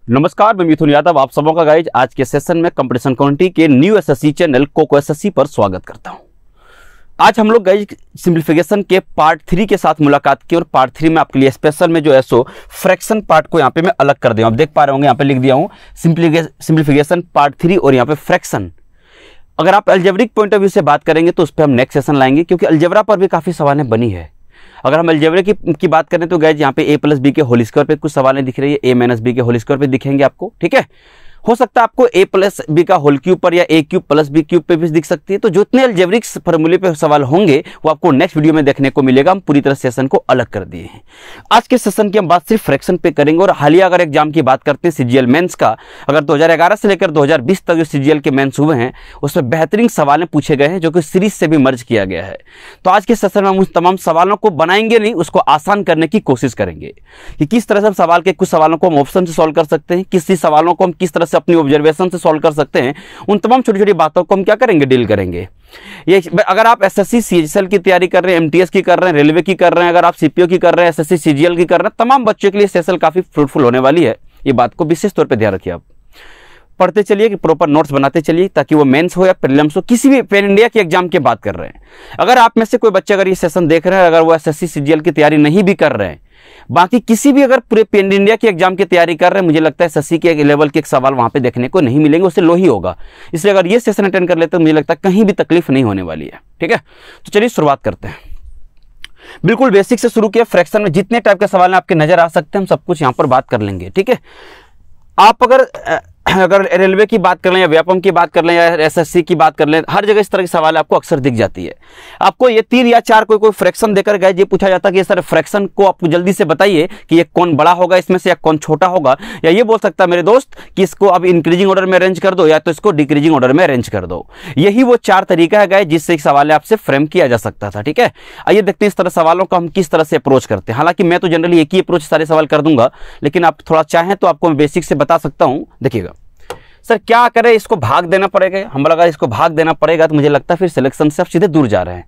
नमस्कार, मैं मिथुन यादव आप सबों का गाइज आज के सेशन में कंपटीशन काउंटी के न्यू एसएससी चैनल कोको एसएससी पर स्वागत करता हूं। आज हम लोग गाइज सिंप्लीफिकेशन के पार्ट 3 के साथ मुलाकात की और पार्ट 3 में आपके लिए स्पेशल में जो है सो फ्रैक्शन पार्ट को यहाँ पे मैं अलग कर दिया हूं। आप देख पा रहे होंगे यहाँ पे लिख दिया हूँ सिंप्लीफिकेशन पार्ट 3 और यहाँ पे फ्रैक्शन। अगर आप अलजेब्रिक पॉइंट ऑफ व्यू से बात करेंगे तो उस पर हम नेक्स्ट सेशन लाएंगे, क्योंकि अलजेब्रा पर भी काफ़ी सवालें बनी है। अगर हम अलजेब्रा की बात करें तो गाइज यहाँ पे a प्लस बी के होल स्क्वायर पे कुछ सवालें दिख रही है, a माइनस बी के होल स्क्वायर पे दिखेंगे आपको। ठीक है, हो सकता है आपको a प्लस बी का होल क्यूब पर या a cube plus b cube पे भी दिख सकती है। तो जितने अलजेब्रिक फॉर्मूले पे सवाल होंगे वो आपको नेक्स्ट वीडियो में देखने को मिलेगा। हम पूरी तरह सेशन को अलग कर दिए हैं। आज के सेशन की हम बात सिर्फ फ्रैक्शन पे करेंगे। और हालिया अगर एग्जाम की बात करते हैं सीजीएल मेंस का, अगर 2011 से लेकर 2020 तक जो सीजीएल के मेंस हुए हैं उसमें बेहतरीन सवालें पूछे गए हैं जो कि सीरीज से भी मर्ज किया गया है। तो आज के सेशन में हम उन तमाम सवालों को बनाएंगे नहीं, उसको आसान करने की कोशिश करेंगे कि किस तरह से हम सवाल के कुछ सवालों को हम ऑप्शन से सॉल्व कर सकते हैं, किसी सवालों को हम किस तरह से अपनी ऑब्जर्वेशन सॉल्व कर सकते हैं। उन तमाम छोटी छोटी बातों को हम क्या करेंगे, डील करेंगे। ये अगर आप एसएससी सीजीएल की तैयारी कर रहे हैं, एमटीएस की कर रहे हैं, रेलवे की कर रहे हैं, अगर आप सीपीओ की कर रहे हैं, एसएससी सीजीएल की कर रहे हैं, तमाम बच्चों के लिए सेशन काफी फ्रूटफुल होने वाली है। ये बात को विशेष तौर पे ध्यान रखिए। आप पढ़ते चलिए कि प्रॉपर नोट्स बनाते चलिए, ताकि वो मेंस हो या प्रीलिम्स हो, किसी भी पैन इंडिया के एग्जाम की बात कर रहे हैं। अगर आप में से कोई बच्चे अगर ये सेशन देख रहे हैं, अगर वो एसएससी सीजीएल की तैयारी नहीं भी कर रहे हैं, बाकी किसी भी अगर पूरे पैन इंडिया की एग्जाम की तैयारी कर रहे हैं, मुझे लगता है एसएससी के लेवल के एक सवाल वहां पे देखने को नहीं मिलेंगे, उससे लो ही होगा। इसलिए अगर ये सेशन अटेंड कर लेते हैं तो मुझे लगता है कहीं भी तकलीफ नहीं होने वाली है। ठीक है, तो चलिए शुरुआत करते हैं। बिल्कुल बेसिक से शुरू किया। फ्रैक्शन में जितने टाइप के सवाल आपके नजर आ सकते हैं हम सब कुछ यहाँ पर बात कर लेंगे। ठीक है, आप अगर रेलवे की बात कर लें या व्यापम की बात कर लें या एसएससी की बात कर लें, हर जगह इस तरह के सवाल आपको अक्सर दिख जाती है। आपको ये 3 या 4 कोई फ्रैक्शन देकर गए, ये पूछा जाता है कि सर फ्रैक्शन को आप जल्दी से बताइए कि ये कौन बड़ा होगा इसमें से या कौन छोटा होगा, या ये बोल सकता है मेरे दोस्त कि इसको अब इंक्रीजिंग ऑर्डर में अरेंज कर दो या तो इसको डिक्रीजिंग ऑर्डर में अरेंज कर दो। यही वो 4 तरीका है गए जिससे एक सवाल आपसे फ्रेम किया जा सकता था। ठीक है, आइए देखते हैं इस तरह सवालों को हम किस तरह से अप्रोच करते हैं। हालांकि मैं तो जनरली एक ही अप्रोच सारे सवाल कर दूंगा, लेकिन आप थोड़ा चाहें तो आपको मैं बेसिक से बता सकता हूं। देखिएगा सर क्या करें, इसको भाग देना पड़ेगा। हम बोला अगर इसको भाग देना पड़ेगा तो मुझे लगता है फिर सिलेक्शन से आप सीधे दूर जा रहे हैं।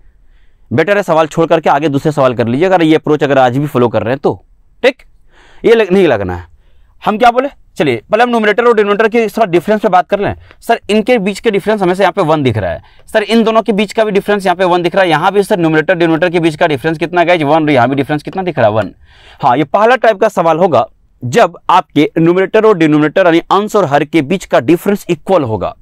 बेटर है सवाल छोड़ करके आगे दूसरे सवाल कर लीजिए, अगर ये अप्रोच अगर आज भी फॉलो कर रहे हैं तो। ठीक, ये नहीं लगना है। हम क्या बोले, चलिए पहले हम न्यूमरेटर और डिनोमिनेटर के थोड़ा डिफरेंस पे बात कर लें। सर इनके बीच के डिफरेंस हमें से यहाँ पे 1 दिख रहा है। सर इन दोनों के बीच का भी डिफरेंस यहाँ पे 1 दिख रहा है। यहाँ भी सर न्यूमरेटर डिनोमिनेटर के बीच का डिफरेंस कितना है, 1। यहाँ भी डिफरेंस कितना दिख रहा है, 1। हाँ, ये पहला टाइप का सवाल होगा जब आपके न्यूमरेटर और डिनोमिनेटर यानी अंश और हर के बीच का डिफरेंस इक्वल होगा।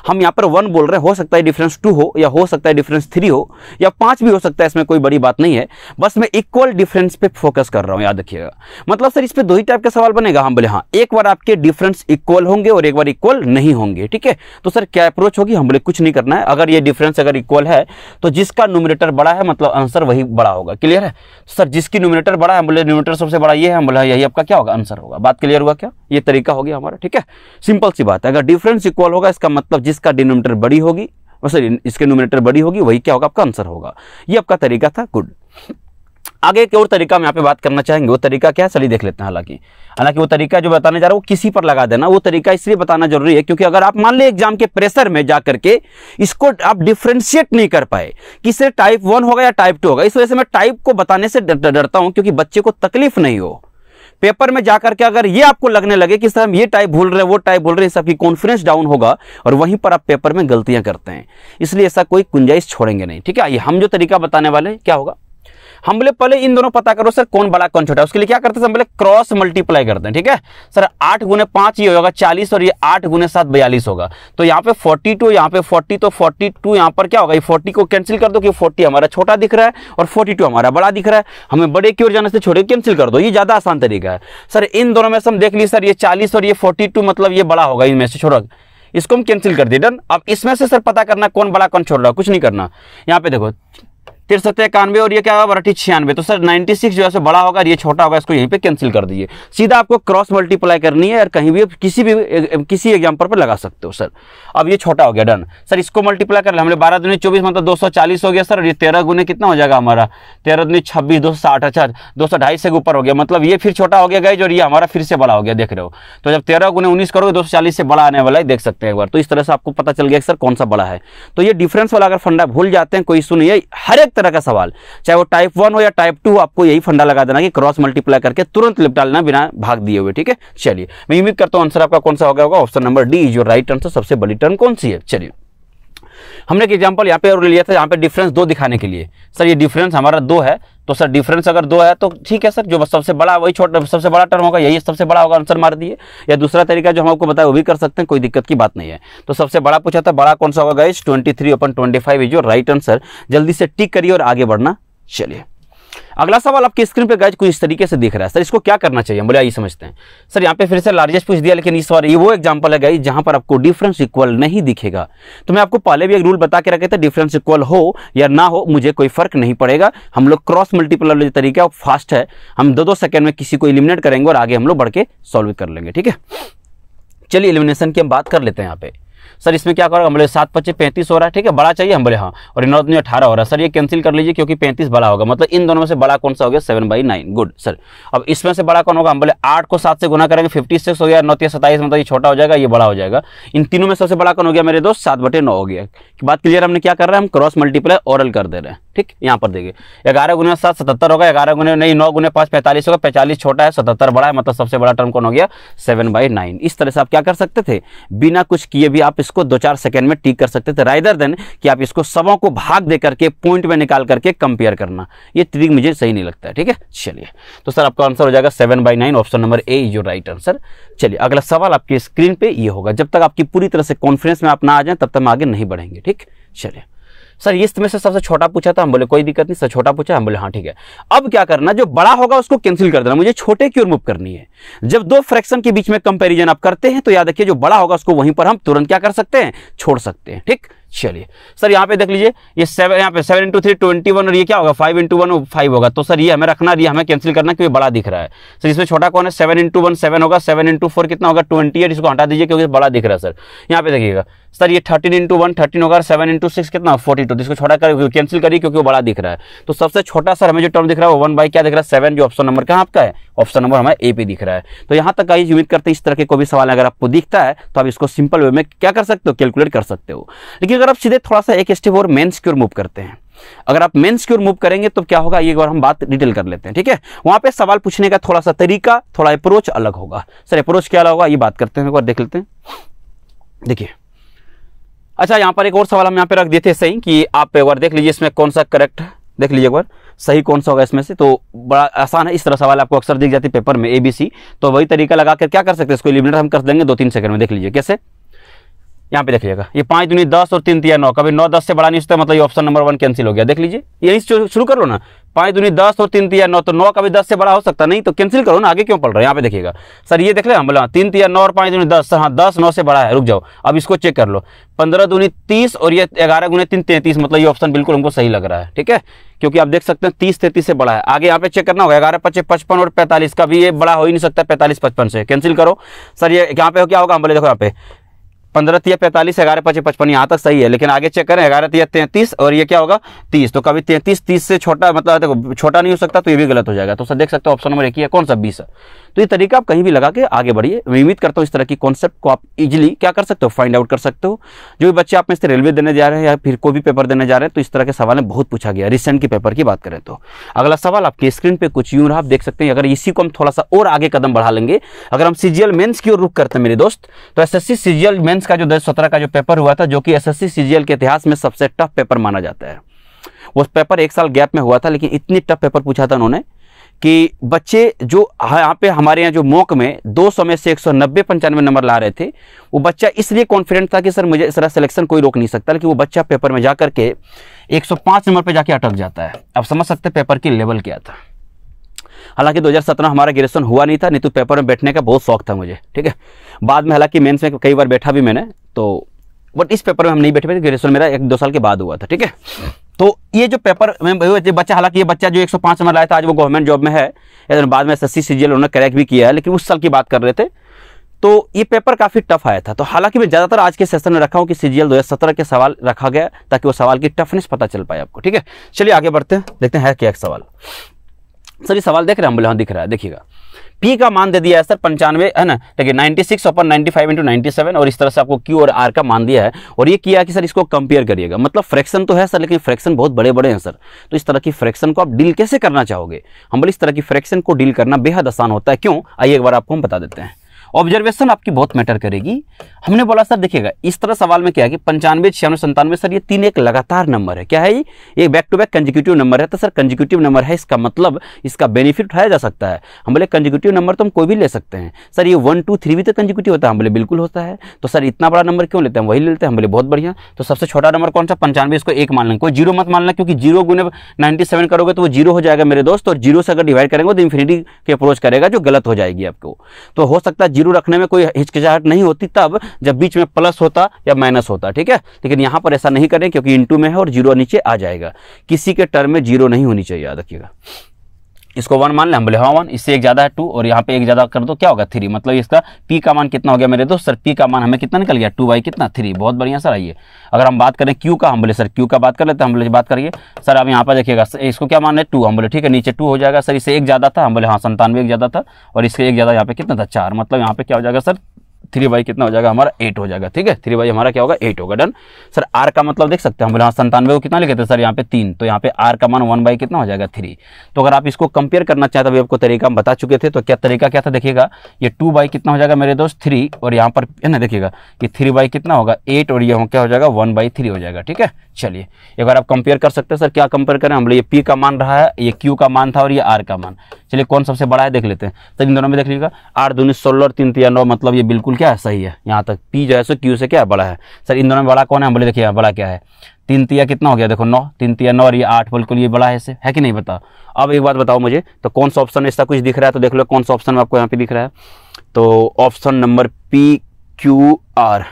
हम यहाँ पर 1 बोल रहे हैं, हो सकता है डिफरेंस 2 हो या हो सकता है डिफरेंस 3 हो या 5 भी हो सकता है, इसमें कोई बड़ी बात नहीं है। बस मैं इक्वल डिफरेंस पे फोकस कर रहा हूँ, याद रखिएगा। मतलब सर इस पे 2 ही टाइप का सवाल बनेगा। हम बोले हाँ, एक बार आपके डिफरेंस इक्वल होंगे और एक बार इक्वल नहीं होंगे। ठीक है, तो सर क्या अप्रोच होगी, हम बोले कुछ नहीं करना है। अगर ये डिफरेंस अगर इक्वल है तो जिसका न्यूमरेटर बड़ा है मतलब आंसर वही बड़ा होगा। क्लियर है सर, जिसकी न्यूमरेटर बड़ा है, हम बोले न्यूमरेटर सबसे बड़ा ये है, हम बोले यही आपका क्या होगा, आंसर होगा। बात क्लियर हुआ क्या, ये तरीका हो गया हमारा। ठीक है, सिंपल सी बात है। अगर डिफरेंस इक्वल होगा इसका मतलब जिसका डिनोमिनेटर बड़ी होगी, सॉरी इसके न्यूमरेटर बड़ी होगी, वही क्या होगा, आपका आंसर होगा। ये आपका तरीका था, गुड। आगे एक और तरीका हम यहाँ पे बात करना चाहेंगे। वो तरीका क्या है, चलिए देख लेते हैं। हालांकि वो तरीका जो बताने जा रहा हूँ वो किसी पर लगा देना। वो तरीका इसलिए बताना जरूरी है क्योंकि अगर आप मान ले एग्जाम के प्रेशर में जाकर के इसको आप डिफ्रेंशिएट नहीं कर पाए कि इसे टाइप 1 होगा या टाइप 2 होगा, इस वजह से मैं टाइप को बताने से डरता हूं क्योंकि बच्चे को तकलीफ नहीं हो। पेपर में जाकर के अगर ये आपको लगने लगे कि सर हम ये टाइप भूल रहे हैं, वो टाइप भूल रहे हैं, सबकी कॉन्फिडेंस डाउन होगा और वहीं पर आप पेपर में गलतियां करते हैं। इसलिए ऐसा कोई गुंजाइश छोड़ेंगे नहीं। ठीक है, ये हम जो तरीका बताने वाले हैं क्या होगा, हम बोले पहले इन दोनों पता करो सर कौन बड़ा कौन छोटा है। उसके लिए क्या करते हैं, हम बोले क्रॉस मल्टीप्लाई करते हैं। ठीक है सर, 8 गुने 5 ये होगा 40 और ये 8 गुने 7 42 होगा। तो यहाँ पे 42, यहाँ पे 40, तो 42 यहाँ पर क्या होगा, ये 40 को कैंसिल कर दो कि 40 हमारा छोटा दिख रहा है और 42 हमारा बड़ा दिख रहा है। हमें बड़े की ओर जाने से छोटे कैंसिल कर दो, ये ज्यादा आसान तरीका है। सर इन दोनों में से हम देख ली सर ये 40 और ये 42 मतलब ये बड़ा होगा, इनमें से छोटा, इसको हम कैंसिल कर दिए, डन। अब इसमें से सर पता करना कौन बड़ा कौन छोटा, कुछ नहीं करना। यहाँ पे देखो 63 91 और ये क्या होगा 96। तो सर 96 जो है बड़ा होगा, ये छोटा होगा, इसको यहीं पे कैंसिल कर दीजिए। सीधा आपको क्रॉस मल्टीप्लाई करनी है और कहीं भी किसी एग्जाम्पल पर लगा सकते हो। सर अब ये छोटा हो गया, डन। सर इसको मल्टीप्लाई कर ले, हमने 12 दूनी 24 मतलब 240 हो गया सर। ये 13 गुने कितना हो जाएगा हमारा, 13 दूनी 26 260, अच्छा 250 से ऊपर हो गया, मतलब ये फिर छोटा हो गया गाइस और ये हमारा फिर से बड़ा हो गया, देख रहे हो। तो जब 13 गुने 19 करोगे 240 से बड़ा आने वाला है, देख सकते हैं एक बार। तो इस तरह से आपको पता चल गया सर कौन सा बड़ा है। तो ये डिफरेंस वाला अगर फंडा भूल जाते हैं कोई इशू नहीं है। हर एक एक तरह का सवाल, चाहे वो टाइप 1 हो या टाइप 2, आपको यही फंडा लगा देना कि क्रॉस मल्टीप्लाई करके तुरंत निपटा लेना बिना भाग दिए हुए। ठीक है, चलिए मैं उम्मीद करता हूं आंसर आपका कौन सा होगा, option number D is your right answer. सबसे बड़ी टर्म कौन सी है? चलिए हमने एक एग्जांपल यहाँ पे और लिया था, यहाँ पे डिफरेंस 2 दिखाने के लिए। सर ये डिफरेंस हमारा 2 है, तो सर डिफरेंस अगर 2 है तो ठीक है सर, जो सबसे बड़ा वही छोटा, सबसे बड़ा टर्म होगा यही सबसे बड़ा होगा, आंसर मार दिए। या दूसरा तरीका जो हम आपको बताया वो भी कर सकते हैं, कोई दिक्कत की बात नहीं है। तो सबसे बड़ा पूछा था, बड़ा कौन सा होगा guys? 23/25 is your right answer. जल्दी से टिक करिए और आगे बढ़ना। चलिए अगला सवाल आपकी स्क्रीन पे गाइस कुछ इस तरीके से दिख रहा है। सर इसको क्या करना चाहिए? बोले आइए समझते हैं। सर यहाँ पे फिर से लार्जेस्ट पूछ दिया, लेकिन इस बार ये वो एग्जांपल है गाइस जहां पर आपको डिफरेंस इक्वल नहीं दिखेगा। तो मैं आपको पहले भी एक रूल बता के रखे थे, डिफरेंस इक्वल हो या ना हो मुझे कोई फर्क नहीं पड़ेगा। हम लोग क्रॉस मल्टीप्लाई वाला तरीका फास्ट है, हम 2-2 सेकंड में किसी को एलिमिनेट करेंगे और आगे हम लोग बढ़ के सॉल्व कर लेंगे। ठीक है, चलिए एलिमिनेशन की हम बात कर लेते हैं। यहाँ पे सर इसमें क्या करोगे? हम बोले 7×5 35 हो रहा है। ठीक है, बड़ा चाहिए, हम बोले हाँ, और 9×9 18 हो रहा है। सर ये कैंसिल कर लीजिए क्योंकि 35 बड़ा होगा, मतलब इन दोनों में से बड़ा कौन सा हो गया? 7/9। गुड सर, अब इसमें से बड़ा कौन होगा? हम बोले 8 को 7 से गुना करेंगे 56 हो गया, 9×3 27, मतलब ये छोटा हो जाएगा, ये बड़ा हो जाएगा। इन तीनों में सबसे बड़ा कौन हो गया मेरे दोस्त? 7/9 हो गया। बात क्लियर? हमने क्या कर रहे हैं? हम क्रॉस मल्टीप्लाई ओरल कर दे रहे हैं। ठीक, यहाँ पर देखिए 11×7 77 होगा, 9×5 45 होगा, 45 छोटा है, 77 बड़ा है, मतलब सबसे बड़ा टर्म कौन हो गया? 7/9। इस तरह से आप क्या कर सकते थे? बिना कुछ किए भी आप इसको 2-4 सेकंड में टिक कर सकते थे, रादर देन कि आप इसको सबों को भाग दे करके पॉइंट में निकाल करके कंपेयर करना। ये ट्रिक मुझे सही नहीं लगता है। ठीक है, चलिए तो सर आपका आंसर हो जाएगा 7/9, option number A is your right answer. चलिए अगला सवाल आपकी स्क्रीन पे ये होगा। जब तक आपकी पूरी तरह से कॉन्फिडेंस में आप ना आ जाए तब तक हम आगे नहीं बढ़ेंगे। ठीक, चलिए सर इसमें से सबसे छोटा पूछा था, हम बोले कोई दिक्कत नहीं सर, छोटा पूछा, हम बोले हाँ ठीक है। अब क्या करना, जो बड़ा होगा उसको कैंसिल कर देना, मुझे छोटे की ओर मूव करनी है। जब 2 फ्रैक्शन के बीच में कंपैरिजन आप करते हैं तो याद रखिए जो बड़ा होगा उसको वहीं पर हम तुरंत क्या कर सकते हैं? छोड़ सकते हैं। ठीक, चलिए सर यहाँ पे देख लीजिए, ये 7, यहाँ पे 7 × 3 21 और ये क्या होगा? 5 × 1 5 होगा। तो सर ये हमें रखना, ये हमें कैंसिल करना क्योंकि बड़ा दिख रहा है। सर इसमें छोटा कौन है? 7 × 1 7 होगा, 7 × 4 कितना होगा? 28, इसको हटा दीजिए क्योंकि बड़ा दिख रहा है। सर यहाँ पे देखिएगा सर ये 13 × 1 13 होगा, 7 × 6 कितना? 42, इसको छोटा कर कैंसिल करिए क्योंकि वो बड़ा दिख रहा है। तो सबसे छोटा सर हमें जो टर्म दिख रहा है वो 1 बाई क्या दिख रहा है? 7, जो ऑप्शन नंबर कहाँ आपका है? ऑप्शन नंबर हमारा ए पे दिख रहा है। तो यहाँ तक गाइस उम्मीद करते हैं इस तरह के कोई भी सवाल अगर आपको दिखता है तो आप इसको सिंपल वे में क्या कर सकते हो? कैलकुलेट कर सकते हो। लेकिन अगर आप सीधे थोड़ा सा एक स्टेप और मेंस की ओर मूव करते हैं, अगर आप मेंस की ओर मूव करेंगे तो क्या होगा ये बार हम बात डिटेल कर लेते हैं। ठीक है, वहां पे सवाल पूछने का थोड़ा सा तरीका, थोड़ा अप्रोच अलग होगा। सर अप्रोच क्या होगा ये बात करते हैं, एक बार देख लेते हैं। देखिए अच्छा यहाँ पर एक और सवाल हम यहाँ पे रख दिए थे सही, कि आप एक बार देख लीजिए इसमें कौन सा करेक्ट है, देख लीजिए एक बार सही कौन सा होगा इसमें से। तो बड़ा आसान है, इस तरह सवाल आपको अक्सर दिख जाती है पेपर में ABC, तो वही तरीका लगा कर क्या कर सकते हैं, इसको एलिमिनेट हम कर देंगे 2-3 सेकंड में। देख लीजिए कैसे, यहाँ पे देखिएगा ये 5 दूनी 10 और 3 तिया 9, कभी 9 10 से बड़ा नहीं होता, मतलब ये ऑप्शन नंबर 1 कैंसिल हो गया। देख लीजिए यही शुरू कर लो ना, 5 दूनी 10 और 3 तिया 9, तो 9 कभी 10 से बड़ा हो सकता नहीं, तो कैंसिल करो ना, आगे क्यों पढ़ रहे हैं। यहाँ पे देखिएगा सर ये देख ले, हम बोला 3 तिया 9 और 5 दूनी 10, हाँ 10 9 से बड़ा है, रुक जाओ अब इसको चेक कर लो, 15 दूनी 30 और ये 11 गुने 3 33, मतलब ये ऑप्शन बिल्कुल हमको सही लग रहा है। ठीक है, क्योंकि आप देख सकते हैं 30 33 से बड़ा है। आगे यहाँ पे चेक करना होगा 11 5 55 और 45 का भी ये बड़ा हो ही नहीं सकता 45 55 से, कैंसिल करो। सर ये यहाँ पे क्या होगा, हम बोले देखो यहाँ पे 15 तिया 45, 11 5 55, यहाँ तक सही है, लेकिन आगे चेक करें 11 तिया 33 और ये क्या होगा 30, तो कभी 33 30 से छोटा, मतलब देखो छोटा नहीं हो सकता, तो ये भी गलत हो जाएगा। तो सर देख सकते हो ऑप्शन नंबर 1 ही है, कौन सा 20 है। तो ये तरीका आप कहीं भी लगा के आगे बढ़िए। मैं उम्मीद करता हूँ इस तरह की कॉन्सेप्ट को आप इजीली क्या कर सकते हो, फाइंड आउट कर सकते हो। जो भी बच्चे आप में से रेलवे देने जा रहे हैं या फिर कोई भी पेपर देने जा रहे हैं, तो इस तरह के सवाल में बहुत पूछा गया। रिसेंट के पेपर की बात करें तो अगला सवाल आपकी स्क्रीन पे कुछ यूं रहा, आप देख सकते हैं। अगर इसी को हम थोड़ा सा और आगे कदम बढ़ा लेंगे, अगर हम CGL मेंस की ओर रुख करते हैं मेरे दोस्त, तो SSC CGL मेंस का जो 2017 का जो पेपर हुआ था, जो कि SSC CGL के इतिहास में सबसे टफ पेपर माना जाता है। वो पेपर 1 साल गैप में हुआ था, लेकिन इतनी टफ पेपर पूछा था उन्होंने कि बच्चे जो यहाँ पे हमारे यहाँ जो मॉक में 200 में से 190 95 नंबर ला रहे थे, वो बच्चा इसलिए कॉन्फिडेंट था कि सर मुझे इस तरह सिलेक्शन कोई रोक नहीं सकता, लेकिन वो बच्चा पेपर में जा करके 105 नंबर पे जाके अटक जाता है। अब समझ सकते हैं पेपर की लेवल क्या था। हालांकि 2017 हमारा ग्रेजुएशन हुआ नहीं था, नहीं तो पेपर में बैठने का बहुत शौक था मुझे। ठीक है, बाद में हालांकि मेंस में कई बार बैठा भी मैंने, तो बट इस पेपर में हम नहीं बैठे थे, ग्रेजुएशन मेरा 1-2 साल के बाद हुआ था। ठीक है, तो ये जो पेपर में बच्चा, हालांकि ये बच्चा जो 105 नंबर लाया था, आज वो गवर्नमेंट जॉब में है, बाद में SSC CGL उन्होंने क्रैक भी किया है, लेकिन उस साल की बात कर रहे थे। तो ये पेपर काफी टफ आया था। तो हालांकि मैं ज्यादातर आज के सेशन में रखा हूं कि CGL 2017 के सवाल रखा गया ताकि वो सवाल की टफनेस पता चल पाए आपको। ठीक है, चलिए आगे बढ़ते हैं, देखते हैं है क्या एक सवाल। सर ये सवाल देख रहे हैं हम, बोले हाँ दिख रहा है। देखिएगा पी का मान दे दिया है सर 95 है ना, देखिए 96/95 × 97 और इस तरह से आपको क्यू और आर का मान दिया है और ये किया कि सर इसको कंपेयर करिएगा। मतलब फ्रैक्शन तो है सर, लेकिन फ्रैक्शन बहुत बड़े बड़े हैं सर, तो इस तरह की फ्रैक्शन को आप डील कैसे करना चाहोगे? हम बोले इस तरह की फ्रैक्शन को डील करना बेहद आसान होता है। क्यों? आइए एक बार आपको हम बता देते हैं। ऑब्जर्वेशन आपकी बहुत मैटर करेगी। हमने बोला सर देखिएगा इस तरह सवाल में क्या है कि 95, 96, 97 सर ये तीन एक लगातार नंबर है। क्या है ये back to back consecutive number है। तो सर कंजिक्यूटिव नंबर है, इसका मतलब इसका बेनिफिट उठाया जा सकता है। हम बोले कंजिक्यूटिव नंबर तो हम कोई भी ले सकते हैं। सर ये 1, 2, 3 भी तो कंजिक्यूटिव होता है। हम बोले बिल्कुल होता है। तो सर इतना बड़ा नंबर क्यों लेते हैं? वही लेते हैं। हम बोले बहुत बढ़िया। तो सबसे छोटा नंबर कौन सा? 95। इसको 1 मान लेंगे, कोई जीरो मत मानना, क्योंकि 0 × 97 करोगे तो वो 0 हो जाएगा मेरे दोस्त, और 0 से अगर डिवाइड करेंगे तो इन्फिनिटी के अप्रोच करेगा, जो गलत हो जाएगी आपको। तो हो सकता है 0 रखने में कोई हिचकिचाहट नहीं होती तब जब बीच में प्लस होता या माइनस होता, ठीक है। लेकिन यहां पर ऐसा नहीं करें क्योंकि इनटू में है और 0 नीचे आ जाएगा। किसी के टर्म में 0 नहीं होनी चाहिए, याद रखिएगा। इसको 1 मान लें, हम बोले हाँ 1, इससे एक ज्यादा है 2 और यहाँ पे एक ज्यादा कर दो क्या होगा 3। मतलब इसका पी का मान कितना हो गया मेरे दोस्त? सर पी का मान हमें कितना निकल गया 2 बाई कितना 3। बहुत बढ़िया सर। आइए अगर हम बात करें क्यू का, हम बोले सर क्यू का बात कर लेते हैं। हम बोले बात करिए सर, आप यहाँ पर देखिएगा इसको क्या मान है 2। हम बोले ठीक है, नीचे 2 हो जाएगा। सर इससे एक ज्यादा था, हम बोले हाँ 97 एक ज्यादा था और इससे एक ज्यादा यहाँ पे कितना था 4। मतलब यहाँ पे क्या हो जाएगा सर 3 बाई कितना हो जाएगा हमारा 8 हो जाएगा, ठीक है। 3 बाई हमारा क्या होगा 8 होगा। डन। सर आर का मतलब देख सकते हैं, हम बोले हाँ 97 को कितना लिखे थे सर यहाँ पे 3, तो यहाँ पे आर का मान 1 बाई कितना हो जाएगा 3। तो अगर आप इसको कंपेयर करना चाहते अभी आपको तरीका हम बता चुके थे। तो क्या तरीका क्या था देखिएगा, ये 2 बाई कितना हो जाएगा मेरे दोस्त 3 और यहाँ पर है ना देखिएगा ये 3 बाई कितना होगा 8 और ये क्या हो जाएगा 1 बाई 3 हो जाएगा, ठीक है। चलिए एक बार आप कंपेयर कर सकते हैं। सर क्या कंपेयर करें? हम बोले ये पी का मान रहा है, ये क्यू का मान था और ये आर का मान। चलिए कौन सबसे बड़ा है देख लेते हैं। सर इन दोनों में देख लीजिएगा 8 दूनी 16 और 3 तिया 9, मतलब ये बिल्कुल क्या है सही है। यहाँ तक पी जो है सो क्यू से क्या बड़ा है। सर इन दोनों में बड़ा कौन है? हम बोले देखिए बड़ा क्या है 3 तिया कितना हो गया देखो 9, 3 तिया 9 और ये 8, बिल्कुल ये बड़ा है इससे, है कि नहीं? बताओ। अब एक बात बताओ मुझे, तो कौन सा ऑप्शन ऐसा कुछ दिख रहा है? तो देख लो कौन सा ऑप्शन आपको यहाँ पे दिख रहा है। तो option number P Q R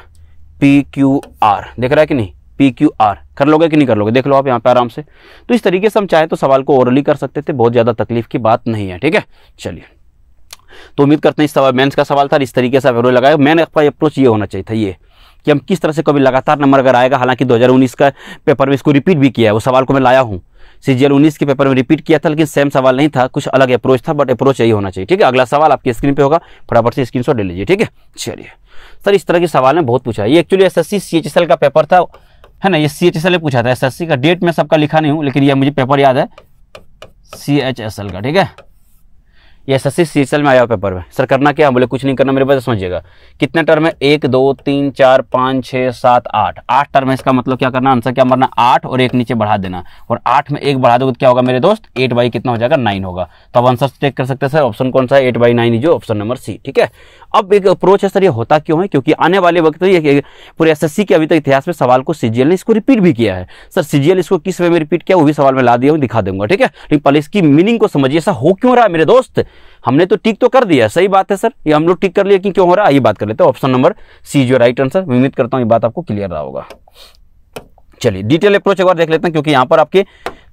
दिख रहा है कि नहीं? PQR कर लोगे कि नहीं कर लोगे? देख लो आप यहाँ पे आराम से। तो इस तरीके से हम चाहे तो सवाल को ओरली कर सकते थे, बहुत ज्यादा तकलीफ की बात नहीं है, ठीक है। चलिए तो उम्मीद करते हैं इस सवाल मेंस का सवाल था, इस तरीके से आप लगाए। मैन आपका अप्रोच ये होना चाहिए था ये कि हम किस तरह से कभी लगातार नंबर अगर आएगा, हालांकि 2019 का पेपर में इसको रिपीट भी किया है, वो सवाल को मैं लाया हूँ CGL 19 के पेपर में रिपीट किया था, लेकिन सेम सवाल नहीं था, कुछ अलग अप्रोच था, बट अप्रोच यही होना चाहिए, ठीक है। अगला सवाल आपकी स्क्रीन पे होगा, फटाफट से स्क्रीनशॉट ले लीजिए, ठीक है। चलिए सर इस तरह के सवाल ने बहुत पूछा है। ये एक्चुअली SSC CHSL का पेपर था, है ना। ये CHSL पूछा था, SSC का डेट में सबका लिखा नहीं हूँ, लेकिन ये मुझे पेपर याद है CHSL का, ठीक है। ये SSC CHSL में आया पेपर में। सर करना क्या? बोले कुछ नहीं करना मेरे पास, समझिएगा कितने टर्म है 1 2 3 4 5 6 7 8 टर्म है। इसका मतलब क्या करना, आंसर क्या मरना 8 और 1 नीचे बढ़ा देना, और 8 में 1 बढ़ा दोगे तो क्या होगा मेरे दोस्त 8 बाई कितना हो जाएगा 9 होगा। तो अब आंसर चेक कर सकते हैं सर, ऑप्शन कौन सा है 8 बाई 9 जो ऑप्शन नंबर सी, ठीक है। अब एक अप्रोच है सर, ये होता क्यों है? क्योंकि आने वाले वक्त ये पूरे SSC के अभी तक इतिहास में सवाल को CGL ने इसको रिपीट भी किया है। सर CGL इसको किस वे में रिपीट किया वो भी सवाल में ला दिया हूँ, दिखा दूंगा, ठीक है। लेकिन पहले इसकी मीनिंग को समझिए, ऐसा हो क्यों रहा है मेरे दोस्त। हमने तो टिक तो कर दिया, सही बात है सर, ये हम लोग टिक कर लिया कि क्यों हो रहा है, ये बात कर लेते हैं। ऑप्शन नंबर सी जो राइट आंसर। उम्मीद करता हूँ ये बात आपको क्लियर रहा होगा। चलिए डिटेल अप्रोच एक बार देख लेते हैं, क्योंकि यहाँ पर आपके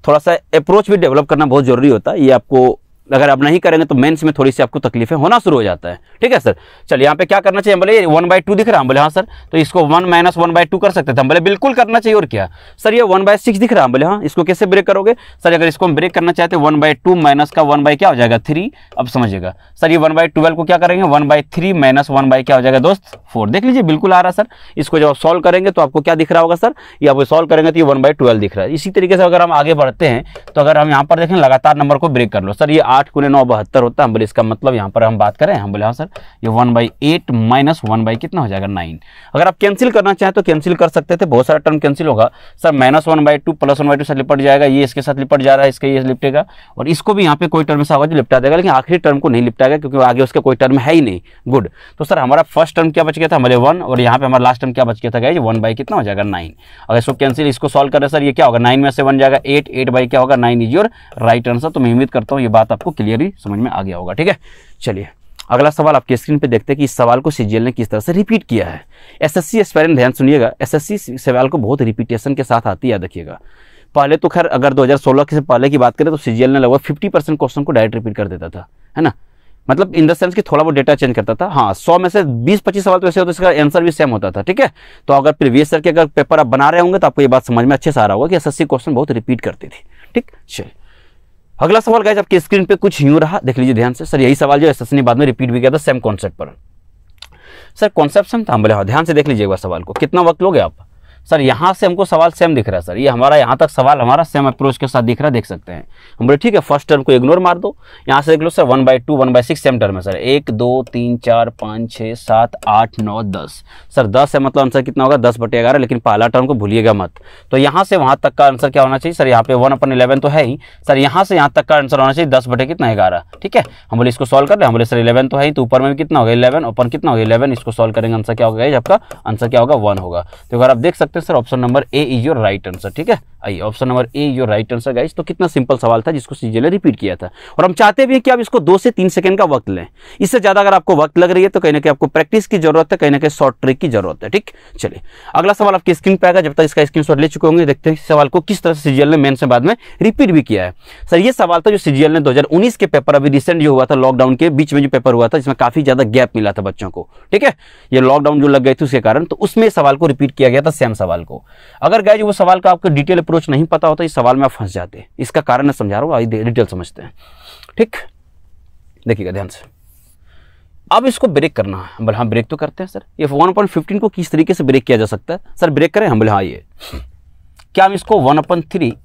थोड़ा सा अप्रोच भी डेवलप करना बहुत जरूरी होता है। ये आपको अगर आप नहीं करेंगे तो मेंस में थोड़ी सी आपको तकलीफें होना शुरू हो जाता है, ठीक है सर। चलिए यहाँ पे क्या करना चाहिए? हम बोले 1/2 दिख रहा है, हम बोले हाँ सर, तो इसको 1 - 1/2 कर सकते थे, हम बोले बिल्कुल करना चाहिए। और क्या सर ये 1/6 दिख रहा है, हम बोले हाँ, इसको कैसे ब्रेक करोगे? सर अगर इसको हम ब्रेक करना चाहते हैं 1/2 माइनस का 1 क्या हो जाएगा 3। अब समझिएगा सर ये 1/12 को क्या करेंगे 1/3 माइनस 1 क्या हो जाएगा दोस्त 4। देख लीजिए बिल्कुल आ रहा है सर। इसको जब आप सॉल्व करेंगे तो आपको क्या दिख रहा होगा सर, ये आप सॉल्व करेंगे तो ये 1/12 दिख रहा है। इसी तरीके से अगर हम आगे बढ़ते हैं तो अगर हम यहाँ पर देखें लगातार नंबर को ब्रेक कर लो। सर ये 8 × 9 72 होता है, हम बोले इसका मतलब यहाँ पर हम बात करें, हम बोले हाँ सर ये 1/8 माइनस 1 कितना हो जाएगा 9। अगर आप कैंसिल करना चाहें तो कैंसिल कर सकते थे, बहुत सारा टर्म कैंसिल होगा सर। -1/2 प्लस 1/2 से लिपट जाएगा, ये इसके साथ लिपट जा रहा है, इसका ये लिपटेगा, और इसको भी यहाँ पे कोई टर्म ऐसा होगा जो लिपटा देगा, लेकिन आखिरी टर्म को नहीं लिपटाएगा क्योंकि आगे उसका कोई टर्म है ही नहीं। गुड। तो सर हमारा फर्स्ट टर्म क्या बच गया था, हमारे 1, और यहाँ पे हमारा लास्ट टर्म क्या बच गया था गाइस 1 कितना हो जाएगा 9। अगर इसको कैंसिल इसको सॉल्व करें सर, ये क्या होगा 9 में से 1 जाएगा 8, 8 क्या होगा 9 इज योर राइट आंसर। तो मैं उम्मीद करता हूँ ये बात आपको क्लियरली समझ में आ गया होगा, ठीक है। चलिए अगला सवाल आपके स्क्रीन पे देखते हैं कि इस सवाल को CGL ने किस तरह से रिपीट किया है। SSC एस्पायरेंट ध्यान सुनिएगा, SSC सवाल को बहुत रिपीटेशन के साथ आती है, देखिएगा। पहले तो खैर अगर 2016 से पहले की बात करें तो CGL ने लगभग 50% क्वेश्चन को डायरेक्ट रिपीट कर देता था, है ना। मतलब इन द सेंस कि थोड़ा वो डेटा चेंज करता था। हाँ 100 में से 20-25 सवाल तो ऐसे होते इसका आंसर भी सेम होता था, ठीक है। तो अगर प्रीवियस ईयर के अगर पेपर आप बना रहे होंगे तो आपको ये बात समझ में अच्छे से आ रहा होगा कि SSC क्वेश्चन बहुत रिपीट करती थी, ठीक। चलिए अगला सवाल गाइस आपकी स्क्रीन पे कुछ यूं रहा, देख लीजिए ध्यान से। सर यही सवाल जो एसएससी ने बाद में रिपीट भी किया था सेम कॉन्सेप्ट पर। सर कॉन्सेप्ट सेम था, हम बोले हाँ, ध्यान से देख लीजिएगा सवाल को। कितना वक्त लोगे आप? सर यहाँ से हमको सवाल सेम दिख रहा है सर, ये हमारा यहाँ तक सवाल हमारा सेम अप्रोच के साथ दिख रहा है, देख सकते हैं। हम बोले ठीक है, फर्स्ट टर्म को इग्नोर मार दो, यहाँ से देख लो सर 1/2 1/6 सेम टर्म है सर। 1 2 3 4 5 6 7 8 9 10। सर 10 है मतलब आंसर कितना होगा 10/11, लेकिन पहला टर्म को भूलिएगा मत। तो यहाँ से वहाँ तक का आंसर क्या होना चाहिए सर? यहाँ पे 1/11 तो है ही सर, यहाँ से यहाँ तक का आंसर होना चाहिए 10/11। ठीक है, हम बोले इसको सॉल्व कर रहे हैं। हम बोले सर 11 तो है ही, तो ऊपर में कितना होगा 11, ऊपर कितना होगा 11। इसको सॉल्व करेंगे, आंसर क्या होगा? आपका आंसर क्या होगा? 1 होगा। तो अगर आप देख सकते हैं sir option number A is your right answer. ठीक है, आइए option number A your right answer guys. तो कितना सिंपल सवाल था जिसको सीजीएल ने रिपीट किया था, और हम चाहते भी हैं कि आप इसको 2 से 3 सेकंड का वक्त लें। इससे ज्यादा अगर आपको वक्त लग रही है तो कहीं ना कहीं आपको प्रैक्टिस की जरूरत है, कहीं ना कहीं शॉर्ट ट्रिक की जरूरत है। ठीक, चलिए अगला सवाल आपकी स्क्रीन पे आएगा। जब तक इसका स्क्रीनशॉट ले चुके होंगे, देखते हैं सवाल को किस तरह से सीजीएल ने मेन से बाद में रिपीट भी किया है। सर ये सवाल था जो सीजीएल ने 2019 के पेपर अभी रिसेंट जो हुआ था, लॉकडाउन के बीच में जो पेपर हुआ था, जिसमें काफी ज्यादा गैप मिला था बच्चों को। ठीक है, ये लॉकडाउन जो लग गई थी उसके कारण, तो उसमें सवाल को रिपीट किया गया था सेम सवाल को। अगर गाइस वो सवाल का आपको डिटेल अप्रोच नहीं पता होता, इस सवाल में आप फंस जाते हैं। इसका कारण मैं समझा रहा हूँ, आइए डिटेल समझते हैं। ठीक, देखिएगा ध्यान से। अब इसको ब्रेक करना है। हम बोले हाँ ब्रेक तो करते हैं सर। ये 1/15 को किस तरीके से ब्रेक किया जा सकता है सर? ब्रेक करें? हम बोले हाँ, ये क्या हम इसको 1/3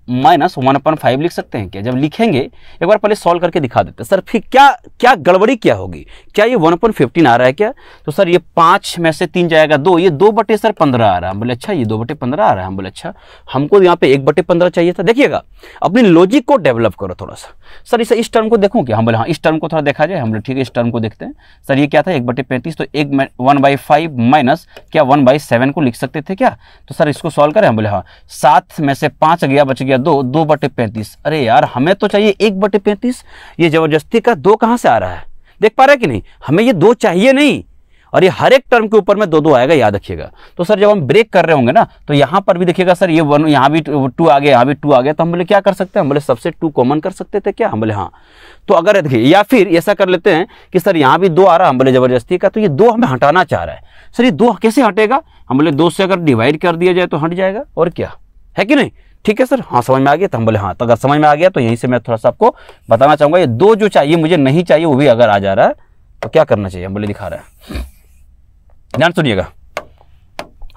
माइनस 1/5 लिख सकते हैं क्या? जब लिखेंगे एक बार पहले सॉल्व करके दिखा देते हैं। सर फिर क्या गड़बड़ी क्या होगी? क्या ये 1/15 आ रहा है क्या? तो सर ये 5 में से 3 जाएगा 2, ये 2/15 आ रहा है। हम बोले अच्छा ये 2/15 आ रहा है। हम बोले अच्छा, हमको यहाँ पे 1/15 चाहिए था। देखिएगा अपनी लॉजिक को डेवलप करो थोड़ा सा। सर इस टर्म को देखूँ क्या? हम बोले हाँ इस टर्म को थोड़ा देखा जाए। हम बोले ठीक है, इस टर्म को देखते हैं। सर ये क्या था 1/35, तो 1/5 माइनस क्या 1/7 को लिख सकते थे क्या? तो सर इसको सॉल्व करें? हम बोले हाँ, 7 में से 5 गया, बच गया 2/35। अरे यार हमें तो चाहिए 1/35। ये जबरदस्ती का 2 कहां से आ रहा है? देख पा रहे कि नहीं? हमें ये 2 चाहिए नहीं, और ये हर एक टर्म के ऊपर में 2 आएगा, याद रखिएगा। तो सर जब हम ब्रेक कर रहे होंगे ना, तो यहां पर भी देखिएगा सर ये 1, यहाँ भी 2 आ गया, यहाँ भी 2 आ गया। तो हम बोले क्या कर सकते हैं? हम बोले सबसे 2 कॉमन कर सकते थे क्या? हम बोले हाँ। तो अगर देखिए, या फिर ऐसा कर लेते हैं कि सर यहाँ भी 2 आ रहा है, हम बोले जबरदस्ती का, तो ये 2 हमें हटाना चाह रहा है। सर ये 2 कैसे हटेगा? हम बोले 2 से अगर डिवाइड कर दिया जाए तो हट जाएगा, और क्या है कि नहीं? ठीक है सर, हाँ समझ में आ गया? तो हम बोले हाँ। तो अगर समझ में आ गया तो यहीं से मैं थोड़ा सा आपको बताना चाहूंगा, ये 2 जो चाहिए मुझे नहीं चाहिए, वो भी अगर आ जा रहा है तो क्या करना चाहिए? हम बोले दिखा रहा है, ध्यान सुनिएगा।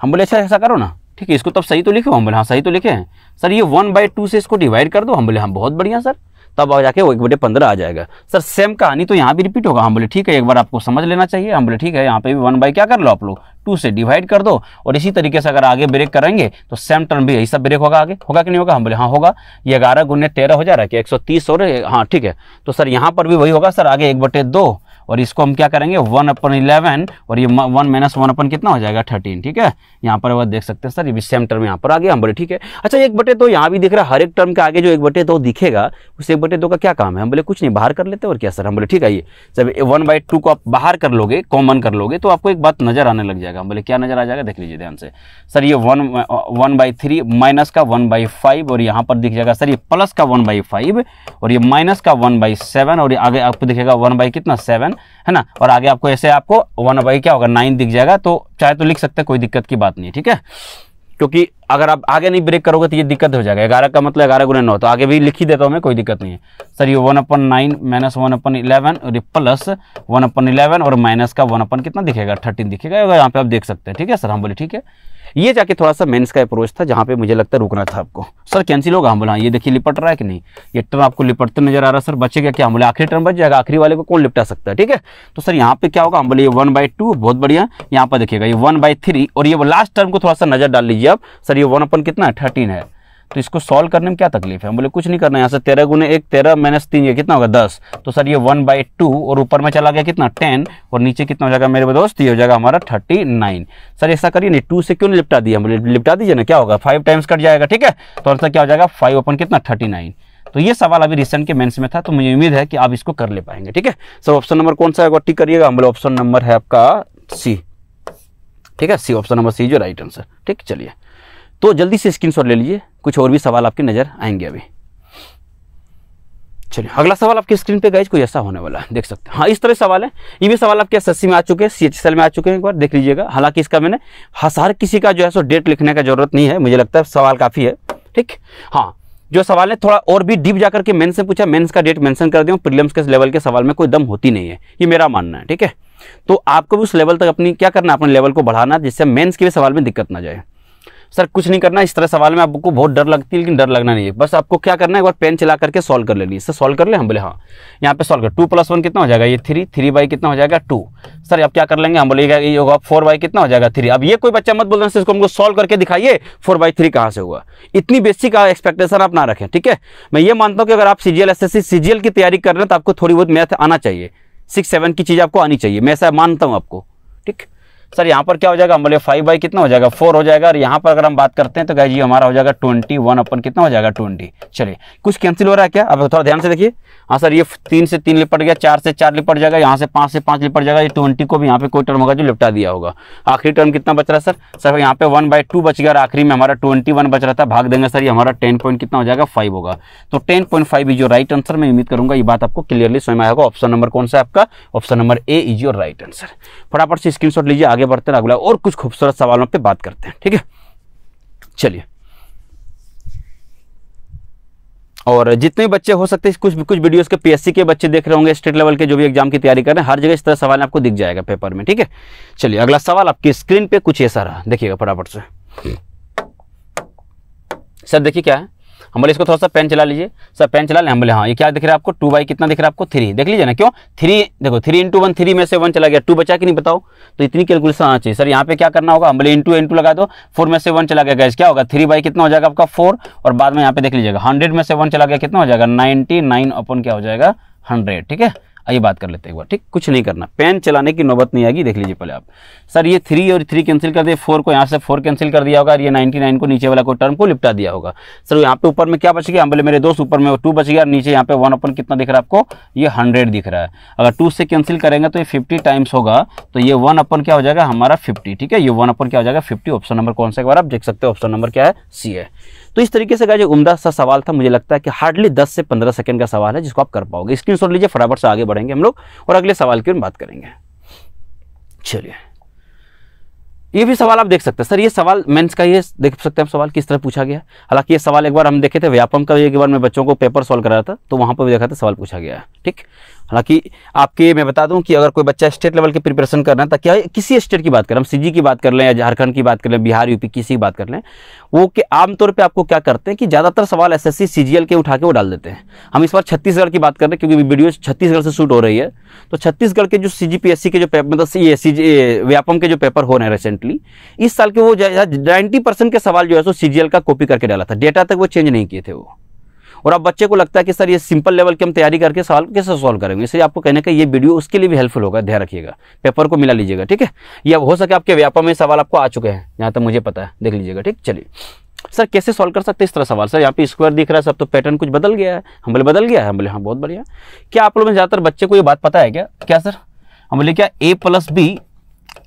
हम बोले अच्छा ऐसा करो ना, ठीक है, इसको तब सही तो लिखो। हम बोले हाँ सही तो लिखे हैं सर। ये 1/2 से इसको डिवाइड कर दो। हम बोले हाँ बहुत बढ़िया सर, तब आ जाके वो 1/15 आ जाएगा। सर सेम कहानी तो यहाँ भी रिपीट होगा। हम बोले ठीक है, एक बार आपको समझ लेना चाहिए। हम बोले ठीक है, यहाँ पे भी 1 क्या कर लो आप लोग 2 से डिवाइड कर दो, और इसी तरीके से अगर आगे ब्रेक करेंगे तो सेम टर्म भी यही सब ब्रेक होगा। आगे होगा कि नहीं होगा? हम बोले हाँ होगा। ये 11 × 13 हो जा रहा है कि 130 और हाँ ठीक है। तो सर यहाँ पर भी वही होगा सर, आगे 1/2, और इसको हम क्या करेंगे 1/11, और ये 1 माइनस 1 कितना हो जाएगा 13। ठीक है, यहाँ पर देख सकते हैं सर, ये भी सेम टर्म यहाँ पर आ गया। हम बोले ठीक है। अच्छा 1/2 यहाँ भी दिख रहा है, हर एक टर्म के आगे जो 1/2 दिखेगा, उस 1/2 का क्या काम है? हम बोले कुछ नहीं, बाहर कर लेते और क्या सर? हम बोले ठीक है, ये जब 1/2 को आप बाहर कर लोगे, कॉमन कर लोगे, तो आपको एक बात नजर आने लग जाएगा। हम बोले क्या नजर आ जाएगा? देख लीजिए ध्यान से। सर ये 1/3 माइनस का 1/5, और यहाँ पर दिख जाएगा सर ये प्लस का 1/5, और ये माइनस का 1/7, और आगे आपको दिखेगा 1/7 है ना, और आगे आपको ऐसे आपको 1 क्या होगा 9 दिख जाएगा। तो चाहे तो लिख सकते हैं, कोई दिक्कत की बात नहीं है। ठीक है, क्योंकि अगर आप आगे नहीं ब्रेक करोगे तो ये दिक्कत हो जाएगा। 11 का मतलब 11 × 9, तो आगे भी लिख ही देता हूँ मैं, कोई दिक्कत नहीं है। सर ये 1/9 माइनस 1/11, और ये प्लस 1/11, और माइनस का 1 कितना दिखेगा 13 दिखेगा, यहाँ पे आप देख सकते हैं। ठीक है सर, हम बोले ठीक है। ये जाके थोड़ा सा मेंस का अप्रोच था, जहाँ पे मुझे लगता है रुकना था आपको। सर कैंसिल होगा? हम बोला हाँ, ये देखिए लिपट रहा है कि नहीं, ये टर्म आपको लिपटते नजर आ रहा है सर। बचेगा क्या? हम बोले आखिरी टर्म बच जाएगा, आखिरी वाले को कौन लिपटा सकता है? ठीक है, तो सर यहाँ पे क्या होगा? हम बोले ये 1/2, बहुत बढ़िया। यहाँ पर देखिएगा ये 1/3, और ये लास्ट टर्म को थोड़ा सा नजर डाल लीजिए आप। सर ये 1 कितना है 13 है, तो इसको सॉल्व करने में क्या तकलीफ है? हम बोले कुछ नहीं करना है। यहाँ से 13 × 1 13 माइनस 3 ये कितना होगा 10। तो सर ये 1/2, और ऊपर में चला गया कितना 10, और नीचे कितना हो जाएगा मेरे दोस्त? ये हो जाएगा हमारा 39। सर ऐसा करिए नहीं, 2 से क्यों नहीं लिपटा दिया? हम बोले लिपटा दीजिए ना, क्या होगा 5 टाइम्स कट जाएगा। ठीक है, तो आंसर क्या हो जाएगा 5 कितना 39। तो ये सवाल अभी रिसेंट के मेंस में था, तो मुझे उम्मीद है कि आप इसको कर ले पाएंगे। ठीक है सर, ऑप्शन नंबर कौन सा है टिक करिएगा? हम बोले ऑप्शन नंबर है आपका सी। ठीक है, सी, ऑप्शन नंबर सी जो राइट आंसर। ठीक, चलिए तो जल्दी से स्क्रीनशॉट ले लीजिए, कुछ और भी सवाल आपके नजर आएंगे अभी। चलिए अगला सवाल आपकी स्क्रीन पे गाइस कोई ऐसा होने वाला है, देख सकते हैं। हाँ इस तरह सवाल है, ये भी सवाल आपके एसएससी में आ चुके हैं, सीएचएसएल में आ चुके हैं, एक बार देख लीजिएगा। हालांकि इसका मैंने हर किसी का जो है सो डेट लिखने का जरूरत नहीं है, मुझे लगता है सवाल काफी है। ठीक, हाँ जो सवाल है थोड़ा और भी डीप जाकर के मेंस से पूछा, मेंस का डेट मेंशन कर दिया, प्रीलिम्स के लेवल के सवाल में कोई दम होती नहीं है, ये मेरा मानना है। ठीक है, तो आपको भी उस लेवल तक अपनी क्या करना है, अपने लेवल को बढ़ाना, जिससे मेंस के भी सवाल में दिक्कत ना जाए। सर कुछ नहीं करना, इस तरह सवाल में आपको बहुत डर लगती है, लेकिन डर लगना नहीं है, बस आपको क्या करना है, एक बार पेन चला करके सॉल्व कर लेनी। इससे सॉल्व कर ले, हम बोले हाँ, यहाँ पे सॉल्व कर, 2 + 1 कितना हो जाएगा, ये 3, 3 बाई कितना हो जाएगा 2। सर अब क्या कर लेंगे, हम बोलेगा ये होगा 4 बाई कितना हो जाएगा 3। अब ये कोई बच्चा मत बोलना इसको हमको सॉल्व करके दिखाइए 4/3 कहाँ से हुआ, इतनी बेसिक एक्सपेक्टेशन आप ना रखें। ठीक है, मैं ये मानता हूँ कि अगर आप CGL SSC CGL की तैयारी कर रहे हैं तो आपको थोड़ी बहुत मैथ आना चाहिए, 6-7 की चीज़ आपको आनी चाहिए, मैं ऐसा मानता हूँ आपको। ठीक, सर यहाँ पर क्या हो जाएगा, हम बोले 5 बाई कितना हो जाएगा 4 हो जाएगा, और यहाँ पर अगर हम बात करते हैं तो गाइस जी हमारा हो जाएगा 21 अपन कितना हो जाएगा 20। चलिए कुछ कैंसिल हो रहा है क्या, अब थोड़ा ध्यान से देखिए। हाँ सर, ये 3 से 3 लिपट गया, 4 से 4 लिपट जाएगा, यहाँ से 5 से 5 लिपट जाएगा, ये 20 को भी यहाँ पे कोई टर्म होगा जो लिपटा दिया होगा। आखिरी टर्म कितना बच रहा है सर यहाँ पे 1/2 बच गया, और आखिरी में हमारा 21 बच रहा था, भाग देंगे सर, ये हमारा 10 पॉइंट कितना हो जाएगा 5 होगा। तो 10.5 इज योर राइट आंसर। मैं उम्मीद करूंगा ये बात आपको क्लियरली समझ में आएगा। ऑप्शन नंबर कौन सा है आपका, option number A is your right answer. फटाफट से स्क्रीनशॉट लीजिए, आगे बढ़ते हैं, अगला और कुछ खूबसूरत सवालों पे बात करते हैं। ठीक है, चलिए, और जितने बच्चे हो सकते हैं कुछ वीडियोस के PSC के बच्चे देख रहे होंगे, स्टेट लेवल के जो भी एग्जाम की तैयारी कर रहे हैं, हर जगह इस तरह सवाल आपको दिख जाएगा पेपर में। ठीक है, चलिए अगला सवाल आपकी स्क्रीन पे कुछ ऐसा रहा, देखिएगा फटाफट से। सर देखिए क्या है, हम बोले इसको थोड़ा सा पेन चला लीजिए। सर पेन चला लें, हम बोले हाँ, ये क्या दिख रहा है आपको, 2 बाई कितना दिख रहा है आपको 3। देख लीजिए ना, क्यों 3, देखो 3 × 1, 3 में से 1 चला गया, 2 बचा कि नहीं बताओ, तो इतनी कैलकुलेशन आना चाहिए। सर यहाँ पे क्या करना होगा, हम बोले इंटू लगा दो, 4 में से 1 चला गया गैस, क्या होगा 3 बाई कितना हो जाएगा आपका 4, और बाद में यहाँ पे देख लीजिएगा 100 में से 1 चला गया, कितना हो जाएगा 99 अपन क्या हो जाएगा 100। ठीक है, आइए बात कर लेते हैं एक बार। ठीक, कुछ नहीं करना, पेन चलाने की नौबत नहीं आएगी, देख लीजिए पहले आप। सर ये 3 और 3 कैंसिल कर दिए, 4 को यहाँ से 4 कैंसिल कर दिया होगा, और ये 99 को नीचे वाला को टर्म को लिपटा दिया होगा। सर यहाँ पे ऊपर में क्या बच गया, हम बोले मेरे दोस्त ऊपर में 2 बच गया, और नीचे यहाँ पे 1 अपन कितना दिख रहा है आपको, ये 100 दिख रहा है। अगर 2 से कैंसिल करेंगे तो ये 50 टाइम्स होगा, तो ये 1 अपन क्या हो जाएगा हमारा 50। ठीक है, ये 1 अपन क्या हो जाएगा 50। ऑप्शन नंबर कौन सा, एक बार आप देख सकते हो, ऑप्शन नंबर क्या है, सी है। तो इस तरीके से जो उम्दा सा सवाल था, मुझे लगता है कि हार्डली 10 से 15 सेकंड का सवाल है, जिसको आप कर पाओगे। स्क्रीनशॉट लीजिए, फटाफट से आगे बढ़ेंगे हम लोग और अगले सवाल की बात करेंगे। चलिए, ये भी सवाल आप देख सकते हैं। सर ये सवाल मेंस का, ये देख सकते हैं आप सवाल किस तरह पूछा गया। हालांकि ये सवाल एक बार हम देखे थे व्यापम का, एक बार मैं बच्चों को पेपर सॉल्व कराया था, तो वहां पर भी देखा था सवाल पूछा गया है। ठीक, हालांकि आपके मैं बता दूं कि अगर कोई बच्चा स्टेट लेवल की प्रिपरेशन कर रहा है, तो क्या किसी स्टेट की बात करें, हम CG की बात कर लें या झारखंड की बात कर लें, बिहार यूपी किसी की बात कर लें, वो कि आमतौर पे आपको क्या करते हैं कि ज़्यादातर सवाल SSC CGL के उठा के वो डाल देते हैं। हम इस बार छत्तीसगढ़ की बात कर रहे हैं, क्योंकि वीडियो छत्तीसगढ़ से शूट हो रही है, तो छत्तीसगढ़ के जो CGPSC के जो पेपर, मतलब ये व्यापम के जो पेपर हो रहे हैं रिसेंटली इस साल के, वो 90% के सवाल जो है सो CGL का कॉपी करके डाला था, डेटा तक वो चेंज नहीं किए थे वो। और अब बच्चे को लगता है कि सर ये सिंपल लेवल की हम तैयारी करके सवाल कैसे सॉल्व करेंगे, इसलिए आपको कहने का ये वीडियो उसके लिए भी हेल्पफुल होगा, ध्यान रखिएगा, पेपर को मिला लीजिएगा। ठीक है, ये अब हो सके आपके व्यापम में सवाल आपको आ चुके हैं, जहाँ तक मुझे पता है, देख लीजिएगा। ठीक, चलिए सर कैसे सॉल्व कर सकते हैं इस तरह सवाल। सर यहाँ पे स्क्वायर दिख रहा है, सब तो पैटर्न कुछ बदल गया है। हम बोले बदल गया है, हम बोले हाँ बहुत बढ़िया। क्या आप लोगों में ज़्यादातर बच्चे को ये बात पता है क्या सर, हम बोले क्या A + B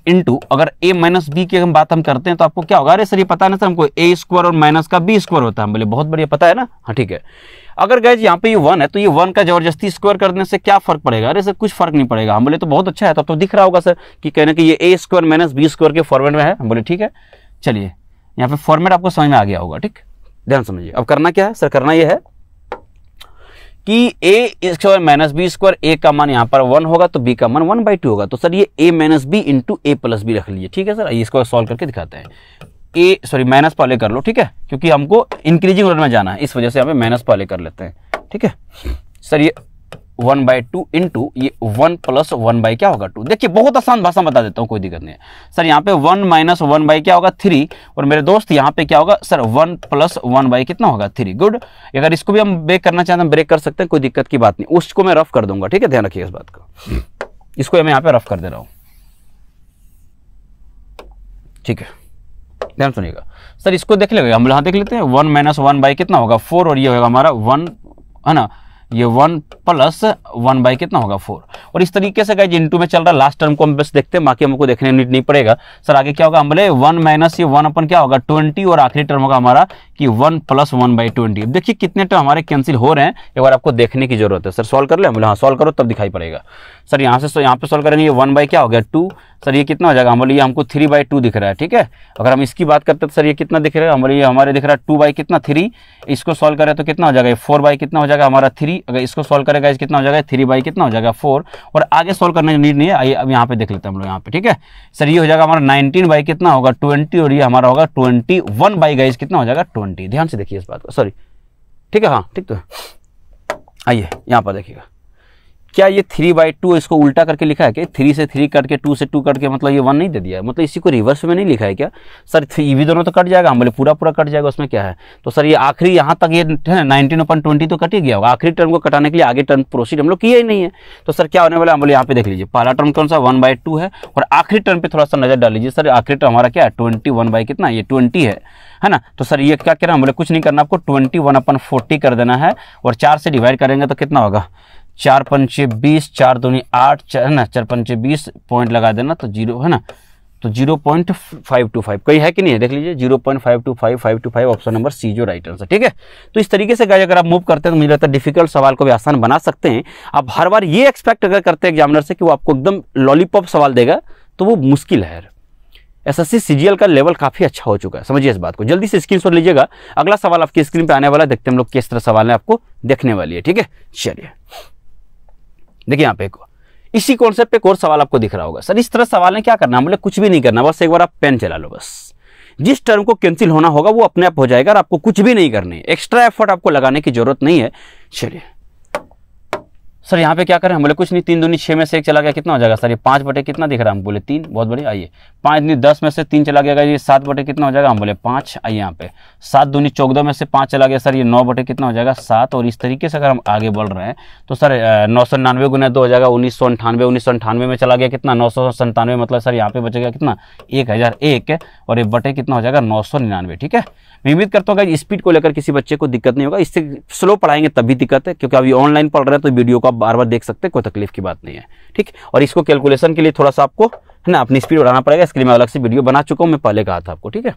इंटू अगर A - B की हम बात करते हैं तो आपको क्या होगा, अरे सर ये पता है ना सर हमको A² और माइनस का B² होता है। हम बोले बहुत बढ़िया, पता है ना, हाँ ठीक है। अगर गाइस यहाँ पे ये 1 है, तो ये 1 का जबरदस्ती स्क्वायर करने से क्या फर्क पड़ेगा, अरे सर कुछ फर्क नहीं पड़ेगा। हम बोले तो बहुत अच्छा है, तब तो दिख रहा होगा सर कि कहने कि ये A² - B² के फॉर्मेट में है। हम बोले ठीक है, चलिए यहाँ पे फॉर्मेट आपको समझ में आ गया होगा। ठीक, ध्यान समझिए। अब करना क्या है सर, करना ये है कि A² - B², A का मान यहाँ पर 1 होगा तो B का मान 1/2 होगा, तो सर ये A - B into A + B रख लीजिए। ठीक है सर, इसको सॉल्व करके दिखाते हैं। माइनस पहले कर लो, ठीक है, क्योंकि हमको इंक्रीजिंग ऑर्डर में जाना है, इस वजह से हमें माइनस पहले कर लेते हैं। ठीक है सर, ये 1/2 इंटू ये 1 + 1 क्या होगा 2। देखिए बहुत आसान भाषा बता देता हूँ, कोई दिक्कत नहीं है सर। यहाँ पे 1 - 1 क्या होगा 3, और मेरे दोस्त यहाँ पे क्या होगा सर 1 + 1 कितना होगा 3। गुड, अगर इसको भी हम ब्रेक करना चाहते हैं ब्रेक कर सकते हैं, कोई दिक्कत की बात नहीं। उसको मैं रफ कर दूंगा, ठीक है, ध्यान रखिए इस बात को। इसको मैं यहाँ पे रफ कर दे रहा हूँ, ठीक है, ध्यान सुनिएगा सर। इसको देख लेंगे हम, यहाँ देख लेते हैं 1 - 1 कितना होगा 4, और ये होगा हमारा 1 है ना, ये 1 प्लस 1 बाई कितना होगा 4। और इस तरीके से गाइज इनटू में चल रहा है। लास्ट टर्म को हम बस देखते हैं, बाकी हमको देखने नहीं पड़ेगा। सर आगे क्या होगा, हम बोले 1 माइनस ये 1 अपन क्या होगा 20, और आखिरी टर्म होगा हमारा कि 1 प्लस 1 बाई 20। अब देखिए कितने टर्म हमारे कैंसिल हो रहे हैं, एक बार आपको देखने की जरूरत है। सर सॉल्व कर ले, हम बोले हाँ सॉल्व करो तब दिखाई पड़ेगा। सर यहाँ से यहाँ पे सॉल्व करेंगे, ये 1 बाई क्या हो गया 2। सर ये कितना हो जाएगा, हम बोले ये हमको 3/2 दिख रहा है, ठीक है। अगर हम इसकी बात करते हैं तो सर ये कितना दिख रहा है, हम बोले ये हमारे दिख रहा है 2 बाई कितना 3। इसको सॉल्व करें तो कितना हो जाएगा 4 बाई कितना हो जाएगा हमारा 3। अगर इसको सॉल्व करेगा इस कितना हो जाएगा 3 बाई कितना हो जाएगा 4। और आगे सॉल्व करने की नीड नहीं है, आइए अब यहाँ पे देख लेते हैं हम लोग यहाँ पे, ठीक है। सर ये हो जाएगा हमारा 19 बाई कितना होगा 20, और ये हमारा होगा 21 बाई गाइस कितना हो जाएगा 20। ध्यान से देखिए इस बात को, सॉरी ठीक है, हाँ ठीक तो है। आइए यहाँ पर देखिएगा, क्या ये 3/2 इसको उल्टा करके लिखा है क्या, 3 से 3 कट के 2 से 2 कट के, मतलब ये 1 नहीं दे दिया है, मतलब इसी को रिवर्स में नहीं लिखा है क्या। सर ये भी दोनों तो कट जाएगा, हम बोले पूरा कट जाएगा, उसमें क्या है। तो सर ये आखिरी यहाँ तक ये 19/20 तो कट ही गया होगा, आखिरी टर्म को कटाने के लिए आगे टर्म प्रोसीड हम लोग किया ही नहीं है। तो सर क्या होने वाला है, हम बोले यहाँ पे देख लीजिए, पहला टर्म कौन सा 1/2 है, और आखिरी टर्म पे थोड़ा सा नजर डाल लीजिए। सर आखिरी टर्म हमारा क्या है 21 बाई कितना, ये 20 है ना। तो सर ये क्या कह रहा है, हम बोले कुछ नहीं करना, आपको 21/40 कर देना है, और 4 से डिवाइड करेंगे तो कितना होगा 4 पंचे 20, 4 दूनी 8 है ना, 4 पंचे 20 पॉइंट लगा देना तो 0 है ना, तो 0.525 कोई है कि नहीं है, देख लीजिए 0.525 ऑप्शन नंबर सी जो राइट आंसर, ठीक है। तो इस तरीके से गाइस अगर आप मूव करते हैं तो मुझे लगता है डिफिकल्ट सवाल को भी आसान बना सकते हैं। आप हर बार ये एक्सपेक्ट अगर करते हैं एग्जामिनर से कि वो आपको एकदम लॉलीपॉप सवाल देगा तो वो मुश्किल है। एसएससी सीजीएल का लेवल काफी अच्छा हो चुका है, समझिए इस बात को। जल्दी से स्क्रीनशॉट लीजिएगा, अगला सवाल आपकी स्क्रीन पे आने वाला है, देखते हैं हम लोग किस तरह सवाल है आपको देखने वाली है, ठीक है। चलिए देखिए यहाँ पे इसी कॉन्सेप्ट पे एक और सवाल आपको दिख रहा होगा। सर इस तरह सवाल है क्या करना, हम बोले कुछ भी नहीं करना, बस एक बार आप पेन चला लो, बस जिस टर्म को कैंसिल होना होगा वो अपने आप हो जाएगा, और आपको कुछ भी नहीं करनी है, एक्स्ट्रा एफर्ट आपको लगाने की जरूरत नहीं है। चलिए सर यहाँ पे क्या करें, हम बोले कुछ नहीं, 3 दूनी 6 में से 1 चला गया कितना हो जाएगा सर, ये 5 बटे कितना दिख रहा है, हम बोले 3, बहुत बढ़िया। आइए 5 दूनी 10 में से 3 चला गया, ये 7 बटे कितना हो जाएगा, हम बोले 5। आइए यहाँ पे 7 दूनी 14 में से 5 चला गया सर, ये 9 बटे कितना हो जाएगा 7। और इस तरीके से अगर हम आगे बढ़ रहे हैं तो सर 999 गुना 2 हो जाएगा 1998, 1998 में चला गया कितना 997, मतलब सर यहाँ पे बचेगा कितना 1001, और ये बटे कितना हो जाएगा 999, ठीक है। मैं उम्मीद करता हूँ स्पीड को लेकर किसी बच्चे को दिक्कत नहीं होगा, इससे स्लो पढ़ाएंगे तब भी दिक्कत है, क्योंकि अभी ऑनलाइन पढ़ रहे हैं तो वीडियो को आप बार बार देख सकते हैं, कोई तकलीफ की बात नहीं है, ठीक। और इसको कैलकुलेशन के लिए थोड़ा सा आपको है ना अपनी स्पीड बढ़ाना पड़ेगा, इसके लिए मैं अलग से वीडियो बना चुका हूँ, मैं पहले कहा था आपको, ठीक है।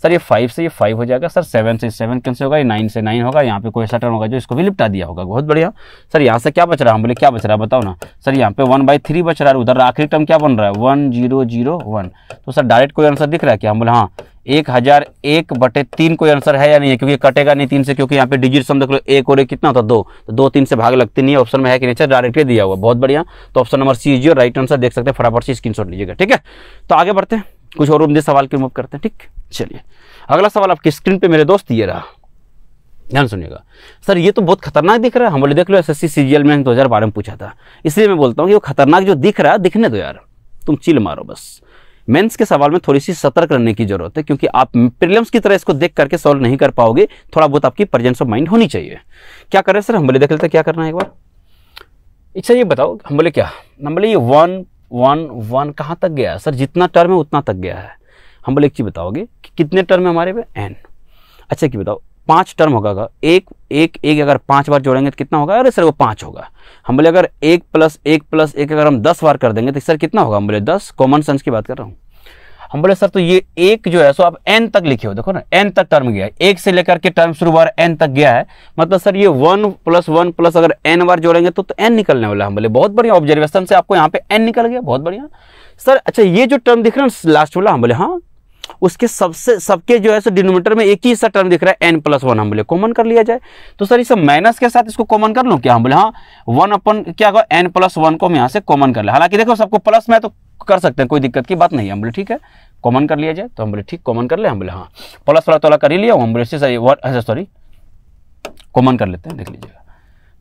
सर ये 5 से ये 5 हो जाएगा, सर 7 से 7 कैंसिल होगा, ये 9 से 9 होगा, यहाँ पे कोई ऐसा टर्म होगा जो इसको भी लिपटा दिया होगा, बहुत बढ़िया। सर यहाँ से क्या बच रहा है, हम बोले क्या बच रहा है बताओ ना। सर यहाँ पे 1/3 बच रहा है, उधर आखिरी टर्म क्या बन रहा है 1001। तो सर डायरेक्ट कोई आंसर दिख रहा है क्या, हम बोले हाँ 1001/3 कोई आंसर है या नहीं है, क्योंकि कटेगा नहीं 3 से, क्योंकि यहाँ पे डिजिट सम देख लो 1 और 1 कितना होता 2, तो 2 3 से भाग लगती नहीं है, ऑप्शन में है कि नहीं, डायरेक्ट दिया हुआ, बहुत बढ़िया। तो option number C is right answer, देख सकते हैं, फटाफट से स्क्रीनशॉट लीजिएगा, ठीक है। तो आगे बढ़ते हैं, कुछ और उम्दे सवाल की मूव करते हैं, ठीक। चलिए अगला सवाल आपकी स्क्रीन पे मेरे दोस्त ये रहा, ध्यान सुनिएगा। सर ये तो बहुत खतरनाक दिख रहा है, हम बोले देख लो एसएससी सीजीएल में 2012 में पूछा था, इसलिए मैं बोलता हूँ कि वो खतरनाक जो दिख रहा है दिखने दो यार, तुम चिल मारो बस। मेंस के सवाल में थोड़ी सी सतर्क रहने की जरूरत है, क्योंकि आप प्रीलिम्स की तरह इसको देख करके सॉल्व नहीं कर पाओगे, थोड़ा बहुत आपकी प्रेजेंस ऑफ माइंड होनी चाहिए। क्या करें सर, हम बोले देख लेते क्या करना है एक बार। अच्छा ये बताओ, हम बोले क्या, हम बोले ये 1 1 1 कहाँ तक गया है सर, जितना टर्म है उतना तक गया है। हम बोले एक चीज बताओगे कि कितने टर्म है हमारे पे n। अच्छा कि बताओ 5 टर्म होगा, एक अगर 5 बार जोड़ेंगे तो कितना होगा, अरे सर वो 5 होगा। हम बोले अगर 1 + 1 + 1 अगर हम 10 बार कर देंगे तो सर कितना होगा, हम बोले 10, कॉमन सेंस की बात कर रहा हूँ। हम बोले सर तो ये 1 जो है सो आप n तक लिखे हो, देखो ना n तक टर्म गया है, 1 से लेकर के टर्म शुरू बार n तक गया है, मतलब सर ये 1 + 1 + अगर n बार जोड़ेंगे तो n निकलने वाला है। हम बोले बहुत बढ़िया, ऑब्जर्वेशन से आपको यहाँ पे n निकल गया, बहुत बढ़िया सर। अच्छा ये जो टर्म दिख रहा है लास्ट वाला, हम बोले हाँ उसके सबके जो है सो डिनोमिनेटर में एक ही सा टर्म दिख रहा है n + 1, हम बोले कॉमन कर लिया जाए। तो सर इस माइनस के साथ इसको कॉमन कर लूं क्या, हम बोले हाँ 1 क्या होगा n + 1 को हम यहाँ से कॉमन कर ले, हालांकि देखो सबको प्लस में तो कर सकते हैं, कोई दिक्कत की बात नहीं है। हम बोले ठीक है कॉमन कर लिया जाए, तो हम बोले ठीक कॉमन कर ले, हम बोले हाँ प्लस वाला तोला कर ही लिया, हम बोले सॉरी कॉमन कर लेते हैं, देख लीजिएगा।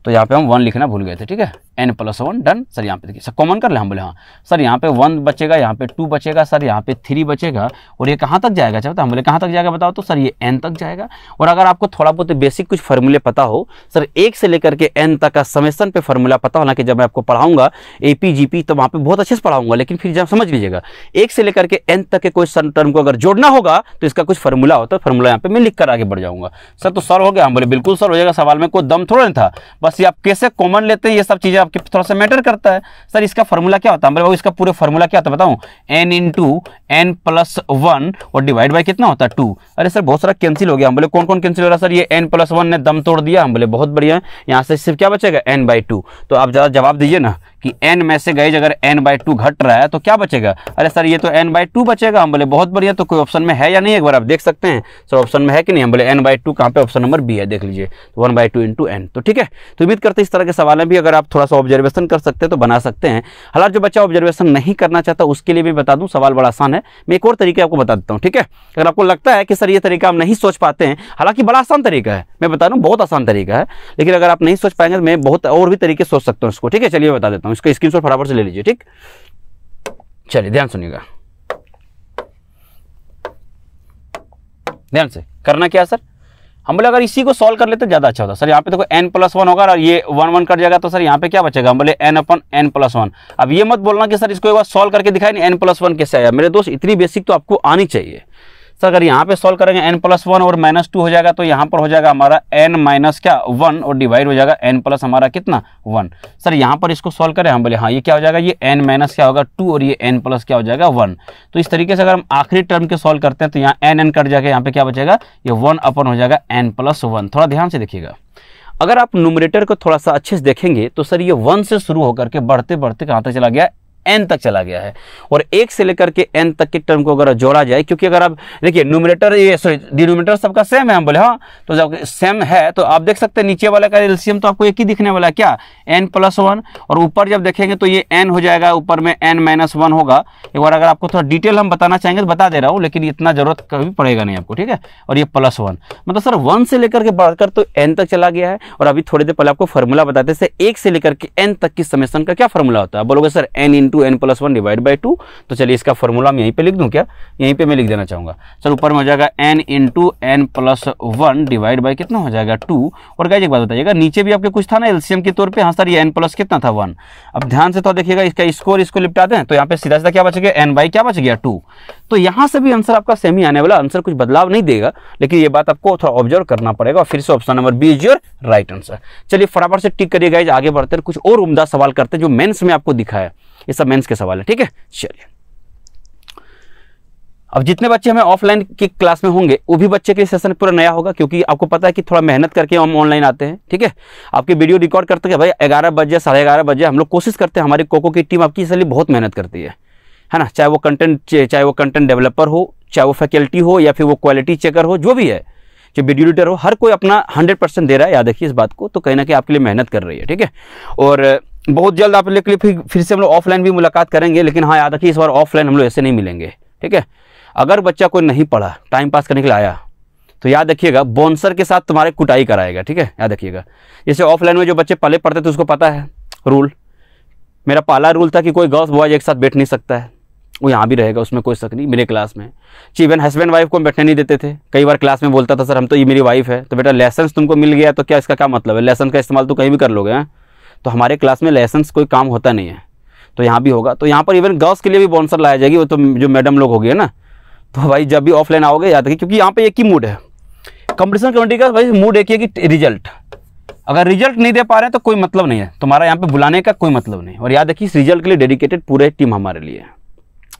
तो यहाँ पे हम 1 लिखना भूल गए थे, ठीक है, n + 1 डन। सर यहाँ पे देखिए सर कॉमन कर ले, हम बोले हाँ सर यहाँ पे 1 बचेगा, यहाँ पे 2 बचेगा, सर यहाँ पे 3 बचेगा, और ये कहाँ तक जाएगा चाहता, हम बोले कहाँ तक जाएगा बताओ, तो सर ये n तक जाएगा। और अगर आपको थोड़ा बहुत बेसिक कुछ फार्मूले पता हो, सर 1 से लेकर के n तक का समेशन पे फार्मूला पता होना, कि जब मैं आपको पढ़ाऊंगा AP-GP तो वहाँ पे बहुत अच्छे से पढ़ाऊंगा, लेकिन फिर जब समझ लीजिएगा 1 से लेकर के n तक के कोई टर्म को अगर जोड़ना होगा तो इसका कुछ फार्मूला होता है, फार्मूला यहाँ पे मैं लिख कर आगे बढ़ जाऊंगा। सर तो सॉल्व हो गया, हम बोले बिल्कुल सॉल्व हो जाएगा, सवाल में कोई दम थोड़ा नहीं था, बस बस ये आप कैसे कॉमन लेते हैं ये सब चीजें आपके थोड़ा सा मैटर करता है। सर इसका फॉर्मूला क्या होता है, बोले इसका पूरे फॉर्मूला क्या होता है बताऊं, n into n plus one और डिवाइड बाई कितना होता है 2। अरे सर बहुत सारा कैंसिल हो गया। हम बोले कौन कौन कैंसिल हो रहा है सर, ये n प्लस वन ने दम तोड़ दिया। हम बोले बहुत बढ़िया, यहाँ से सिर्फ क्या बचेगा n/2। तो आप जरा जवाब दीजिए ना कि n में से गाइस अगर n/2 घट रहा है तो क्या बचेगा। अरे सर ये तो n/2 बचेगा। हम बोले बहुत बढ़िया, तो कोई ऑप्शन में है या नहीं, एक बार आप देख सकते हैं सर ऑप्शन में है कि नहीं। हम बोले n/2 कहाँ पे, ऑप्शन नंबर बी है, देख लीजिए, 1/2 इंटू n। तो ठीक है, तो उम्मीद करते हैं इस तरह के सवाल भी अगर आप थोड़ा सा ऑब्जर्वेशन कर सकते हैं तो बना सकते हैं। हालांकि जो बच्चा ऑब्जर्वेशन नहीं करना चाहता उसके लिए भी बता दूं, सवाल बड़ा आसान है। मैं एक और तरीके आपको बता देता हूं, ठीक है। अगर आपको लगता है कि सर ये तरीका आप नहीं सोच पाते हैं, हालांकि बड़ा आसान तरीका है, मैं बता रहा हूं बहुत आसान तरीका है, लेकिन अगर आप नहीं सोच पाएंगे तो मैं बहुत और भी तरीके सोच सकता हूं इसको, ठीक है। चलिए बता देता हूं, इसका स्क्रीनशॉट फटाफट से ले लीजिए, ठीक। चलिए ध्यान सुनिएगा, ध्यान से करना क्या है सर। हम बोले अगर इसी को सॉल्व कर लेते ज्यादा अच्छा होता। सर यहाँ पे देखो n+1 होगा और ये 1 कट जाएगा, तो सर यहाँ पे क्या बचेगा। हम बोले n/n+1। अब ये मत बोलना कि सर इसको एक बार सॉल्व करके दिखाई नहीं, n+1 कैसे आया। मेरे दोस्त इतनी बेसिक तो आपको आनी चाहिए। सर अगर यहाँ पे सॉल्व करेंगे n+1 और -2 हो जाएगा, तो यहाँ पर हो जाएगा हमारा n-1 और डिवाइड हो जाएगा n+ हमारा कितना 1। सर यहाँ पर इसको सॉल्व करें, हम बोले हाँ ये क्या हो जाएगा, ये n- क्या होगा 2 और ये n+ क्या हो जाएगा 1। तो इस तरीके से अगर हम आखिरी टर्म के सॉल्व करते हैं तो यहाँ n कट जाएगा, यहाँ पे क्या बचेगा, ये 1 हो जाएगा n+1। थोड़ा ध्यान से देखिएगा, अगर आप न्यूमरेटर को थोड़ा सा अच्छे से देखेंगे तो सर ये 1 से शुरू होकर के बढ़ते बढ़ते कहाँ तक चला गया, n तक चला गया है। और 1 से लेकर के n तक के टर्म को अगर जोड़ा जाए, क्योंकि अगर आप देखिए न्यूमरेटर ये सॉरी डिनोमिनेटर सबका सेम है। हम बोले हाँ, तो जब सेम है तो आप देख सकते हैं नीचे वाला का एलसीएम तो आपको एक ही दिखने वाला है, क्या n+1, और ऊपर जब देखेंगे तो ये n हो जाएगा, ऊपर में n-1 होगा। एक बार अगर आपको थोड़ा डिटेल हम बताना चाहेंगे तो बता दे रहा हूँ, लेकिन इतना जरूरत कभी पड़ेगा नहीं आपको, ठीक है। और ये +1 मतलब सर 1 से लेकर के बढ़कर तो n तक चला गया है। और अभी थोड़ी देर पहले आपको फॉर्मूला बताते थे 1 से लेकर के n तक की समेशन का क्या फॉर्मूला होता है। बोलोगे sir n into n+1 divide by 2। तो चलिए इसका फॉर्मूला मैं यहीं पे लिख दूं क्या, यहीं पे मैं लिख देना चाहूंगा। चल ऊपर में हो जाएगा n into n+1 divide by कितना हो जाएगा 2। और गाइस एक बात बताइएगा, नीचे भी आपके कुछ था ना एलसीएम के तौर पे, हाँ सर ये n+ कितना था 1। अब ध्यान से तो देखिएगा, इसका स्कोर इसको लिपटाते हैं तो यहाँ पे सीधा सीधा क्या बच गया, n बाई क्या बच गया 2। तो यहाँ से भी आंसर आपका सेम ही आने वाला, आंसर कुछ बदलाव नहीं देगा, लेकिन ये बात आपको थोड़ा ऑब्जर्व करना पड़ेगा। फिर से option number B is your right answer. चलिए फटाफट से टिक करिए गाइस, आगे बढ़ते हैं, कुछ और उम्दा सवाल करते हैं जो मेंस में आपको दिखा है। ये सब मेंस के सवाल है, ठीक है। चलिए अब जितने बच्चे हमें ऑफलाइन की क्लास में होंगे वो भी बच्चे के लिए सेशन पूरा नया होगा, क्योंकि आपको पता है कि थोड़ा मेहनत करके हम ऑनलाइन आते हैं, ठीक है। आपकी वीडियो रिकॉर्ड करते हैं भाई 11 बजे 11:30 बजे हम लोग कोशिश करते हैं, हमारी कोको की टीम आपकी इसलिए बहुत मेहनत करती है ना। चाहे वो कंटेंट डेवलपर हो, चाहे वो फैकल्टी हो, या फिर वो क्वालिटी चेकर हो, जो भी है, जो वीडियो एडिटर हो, हर कोई अपना 100% दे रहा है। याद रखिए इस बात को, तो कहीं ना कहीं आपके लिए मेहनत कर रही है, ठीक है। और बहुत जल्द आप लोग के लिए फिर से हम लोग ऑफलाइन भी मुलाकात करेंगे, लेकिन हाँ याद रखिए इस बार ऑफलाइन हम लोग ऐसे नहीं मिलेंगे, ठीक है। अगर बच्चा कोई नहीं पढ़ा, टाइम पास करने के लिए आया, तो याद रखिएगा बाउंसर के साथ तुम्हारे कुटाई कराएगा, ठीक है, याद रखिएगा। जैसे ऑफलाइन में जो बच्चे पहले पढ़ते थे उसको पता है रूल, मेरा पहला रूल था कि कोई गर्ल्स बॉयज एक साथ बैठ नहीं सकता है, वो यहाँ भी रहेगा, उसमें कोई शक नहीं। मेरे क्लास में इवन हस्बैंड वाइफ को बैठने नहीं देते थे। कई बार क्लास में बोलता था सर हम तो ये मेरी वाइफ है, तो बेटा लाइसेंस तुमको मिल गया तो क्या इसका क्या मतलब है, लाइसेंस का इस्तेमाल तो कहीं भी कर लोगे हैं। तो हमारे क्लास में लाइसेंस कोई काम होता नहीं है, तो यहाँ भी होगा। तो यहाँ पर इवन गर्ल्स के लिए भी बाउंसर लाया जाएगी, वो तो जो मैडम लोग हो गए ना। तो भाई जब भी ऑफलाइन आओगे याद रखिए, क्योंकि यहाँ पे एक ही मूड है कंपटीशन कमेटी का, भाई मूड एक ही है कि रिजल्ट। अगर रिजल्ट नहीं दे पा रहे हैं तो कोई मतलब नहीं है, तुम्हारा यहाँ पे बुलाने का कोई मतलब नहीं। और याद रखिए इस रिजल्ट के लिए डेडिकेटेड पूरे टीम हमारे लिए है,